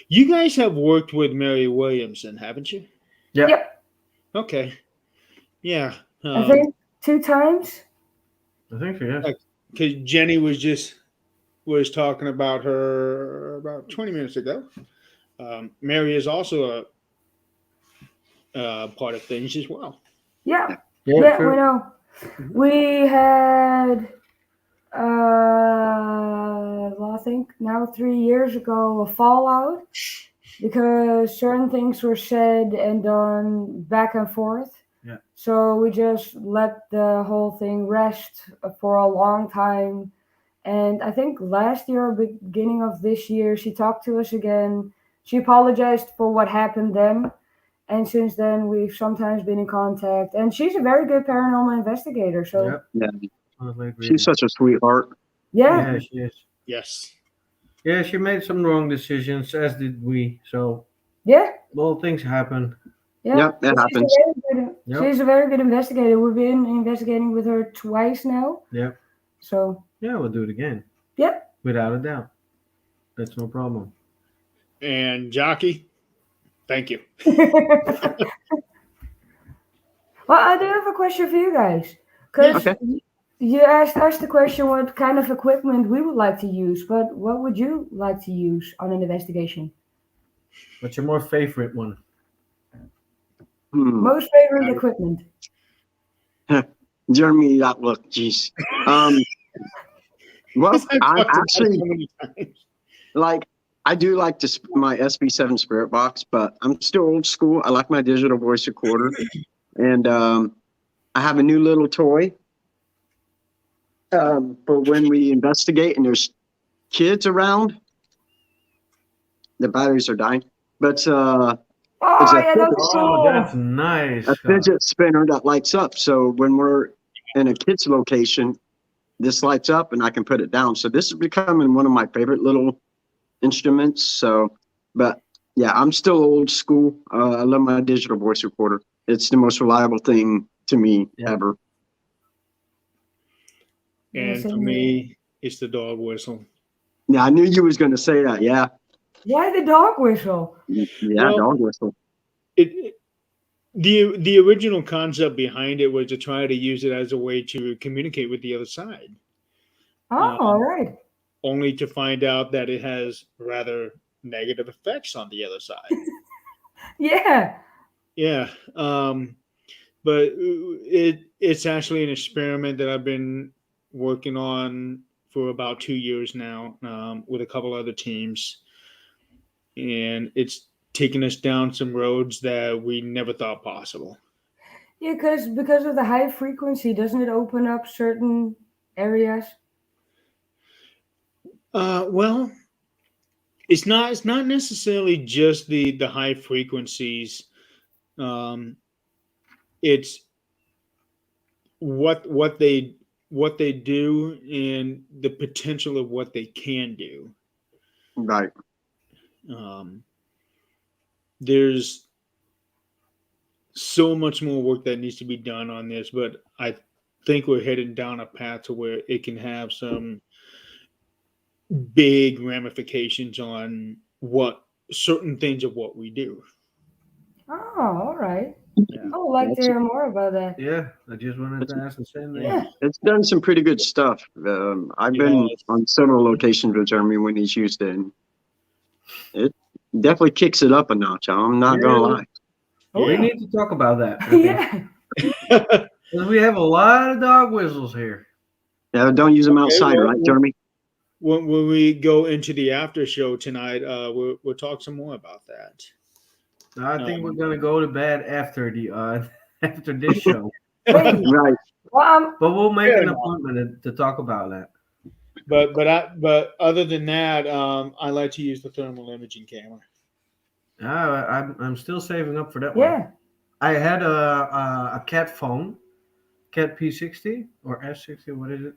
you guys have worked with Mary Williamson, haven't you? Yeah. Yep. Okay. Yeah. I think 2 times. I think so. Yes. Because Jenny was talking about her about 20 minutes ago. Mary is also a part of things as well. Yeah. Yeah. Yeah, True. we know. Mhm. We had, well, I think now 3 years ago, a fallout because certain things were said and done back and forth. Yeah. So we just let the whole thing rest for a long time. And I think last year or beginning of this year, she talked to us again. She apologized for what happened then. And since then, we've sometimes been in contact. And she's a very good paranormal investigator. So, Yep. Yeah, Totally agree. she's such a sweetheart. yeah, Yeah, she is. Yes. Yeah, she made some wrong decisions, as did we. So, yeah, well, things happen. yeah. Yep, it She's a happens. very good, Yep. she's a very good investigator. We've been investigating with her twice now. Yep. So, Yeah, we'll do it again. yep. Without a doubt. That's no problem. And Jockey, thank you. Well, I do have a question for you guys. Yeah. Because Okay. you asked us the question what kind of equipment we would like to use, but what would you like to use on an investigation? What's your more favorite one? Most favorite equipment? Jeremy, that look, jeez. Well, I've I'm talked about it actually so many times. like, I do like my SB7 Spirit Box, but I'm still old school. I like my digital voice recorder, and I have a new little toy for when we investigate and there's kids around. The batteries are dying, but it's Oh, a yeah, that's Oh, cool. that's nice. fidget spinner that lights up. So when we're in a kid's location, this lights up and I can put it down. So this is becoming one of my favorite little instruments. So, but yeah, I'm still old school. I love my digital voice recorder. It's the most reliable thing to me Yeah. ever. And for me, it's the dog whistle. Yeah, I knew you was going to say that. Yeah, Why the dog whistle? yeah, Well, dog whistle. The original concept behind it was to try to use it as a way to communicate with the other side, Oh, all right. only to find out that it has rather negative effects on the other side. Yeah. Yeah, but it's actually an experiment that I've been working on for about 2 years now, with a couple other teams, and it's taken us down some roads that we never thought possible. Yeah, because of the high frequency, doesn't it open up certain areas? Well, it's not necessarily just the high frequencies. Um, it's what they do and the potential of what they can do. Right. Um, there's so much more work that needs to be done on this, but I think we're heading down a path to where it can have some big ramifications on what certain things of what we do. Oh, all right. Yeah. I would like to That's- hear more about that. Yeah, I just wanted to ask the same thing. Yeah. It's done some pretty good stuff. I've been Yes. on several locations with Jeremy when he's used it. And it definitely kicks it up a notch. I'm not gonna lie. Oh, We Yeah. need to talk about that. I think. yeah. 'Cause we have a lot of dog whistles here. Yeah, don't use them Okay, outside, well, right, Jeremy? when we go into the after show tonight, we'll talk some more about that. I think we're gonna go to bed after the after this show, Wait. Right. Well, but we'll make Fair an enough. appointment to talk about that. But other than that, I like to use the thermal imaging camera. I'm still saving up for that one. yeah. I had a cat phone, cat P60 or S60. What is it?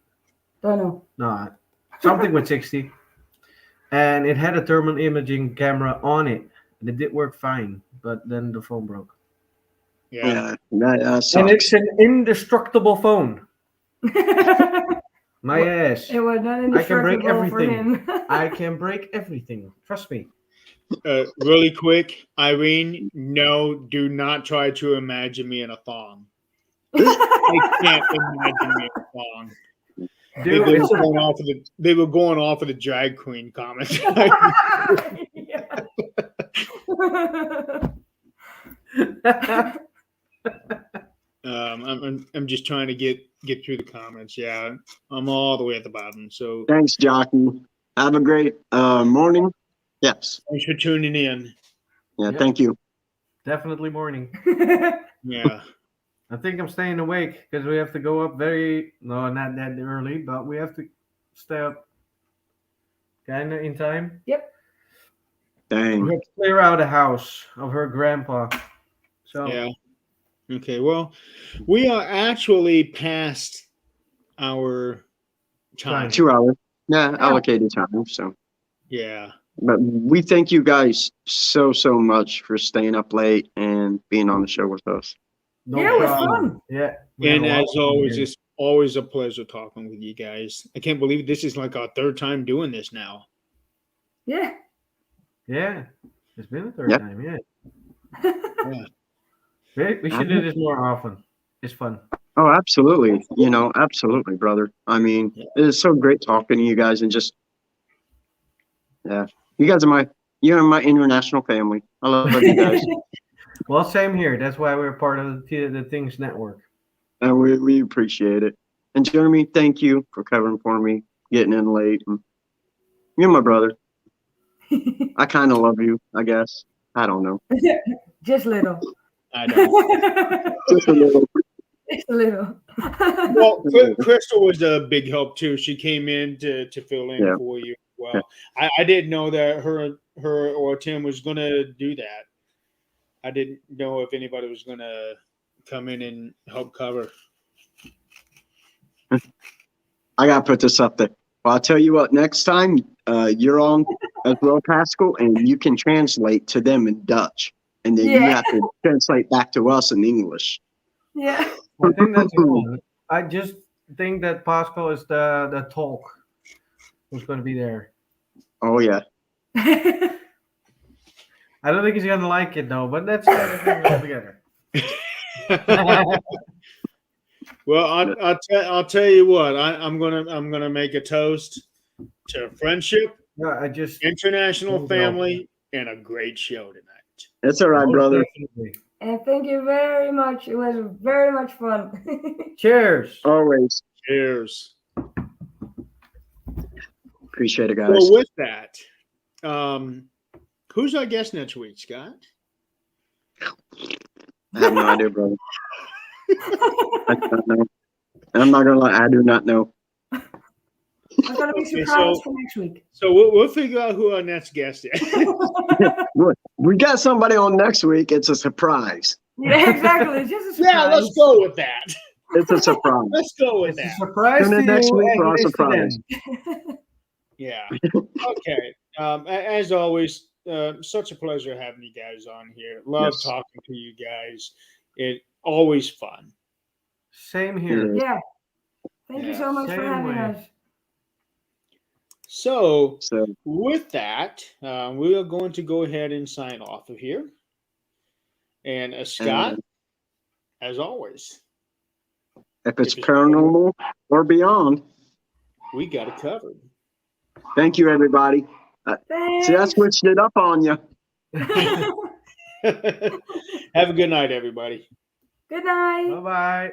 Don't know. No, something with 60, and it had a thermal imaging camera on it, and it did work fine. But then the phone broke. Yeah. That And it's sucks. an indestructible phone. My ass. It was not I can break indestructible for everything. him. I can break everything. Trust me. Really quick, Irene, no, do not try to imagine me in a thong. I can't imagine me in a thong. Dude, They were it's a- going off of they were going off of the drag queen comments. I'm just trying to get through the comments. Yeah, I'm all the way at the bottom. So Thanks, Jockey. Have a great morning. Yes. thanks for tuning in. Yeah. Yep. Thank you. definitely morning. Yeah. I think I'm staying awake because we have to go up not that early, but we have to stay up kind of in time. Dang. We have to clear out a house of her grandpa. So Yeah. Okay. Well, we are actually past our time. 2 hours. Yeah, allocated time. So, Yeah. but we thank you guys so much for staying up late and being on the show with us. no Yeah, it was problem. fun. Yeah. we had And a lot as of fun always, here. it's always a pleasure talking with you guys. I can't believe this is like our third time doing this now. Yeah. Yeah. It's been a third Yep. time, yeah. Yeah. We should do this more often. It's fun. Oh, absolutely. You know, absolutely, brother. I mean, Yeah. it is so great talking to you guys and just, yeah, you guys are you're my international family. I love you guys. Well, same here. That's why we're part of the Things Network. And we appreciate it. And Jeremy, thank you for covering for me, getting in late. And you're my brother. I kind of love you, I guess. I don't know. Just little. I don't. Just a little. Just a little. Well, Crystal was a big help too. She came in to fill in Yeah. for you. Well, I didn't know that her or Tim was going to do that. I didn't know if anybody was going to come in and help cover. I got to put this up there. Well, I'll tell you what, next time you're on as well, Pascal, and you can translate to them in Dutch. And then you Yeah. have to translate back to us in English. Yeah. I think that's cool. I just think that Pascal is the talk who's going to be there. Oh, yeah. I don't think he's going to like it, though, but that's all together. Well, I'll tell you what. I'm gonna make a toast to friendship, Yeah, I just international family, and a great show tonight. That's all right, brother. Definitely. And thank you very much. It was very much fun. Cheers. Always. Cheers. Appreciate it, guys. Well, with that, who's our guest next week, Scott? I have no idea, brother. I do not know. And I'm not going to lie, I do not know. I'm gonna be Okay, surprised for next week. So we'll figure out who our next guest is. We got somebody on next week. It's a surprise. Yeah, exactly. It's just a surprise. Yeah, let's go with that. It's a surprise. Let's go with It's a that. surprise Tune to in next you week and for our it is to surprise. them. Yeah. Okay. As always, such a pleasure having you guys on here. Love Yes. talking to you guys. It always fun. Same here. Yeah. Thank you Yeah, so much for same having way. us. So So, with that, we are going to go ahead and sign off of here. And Scott, as always, if it's paranormal or beyond, we got it covered. thank you, everybody. Thanks. See, I switched it up on you. Have a good night, everybody. Good night. Bye-bye.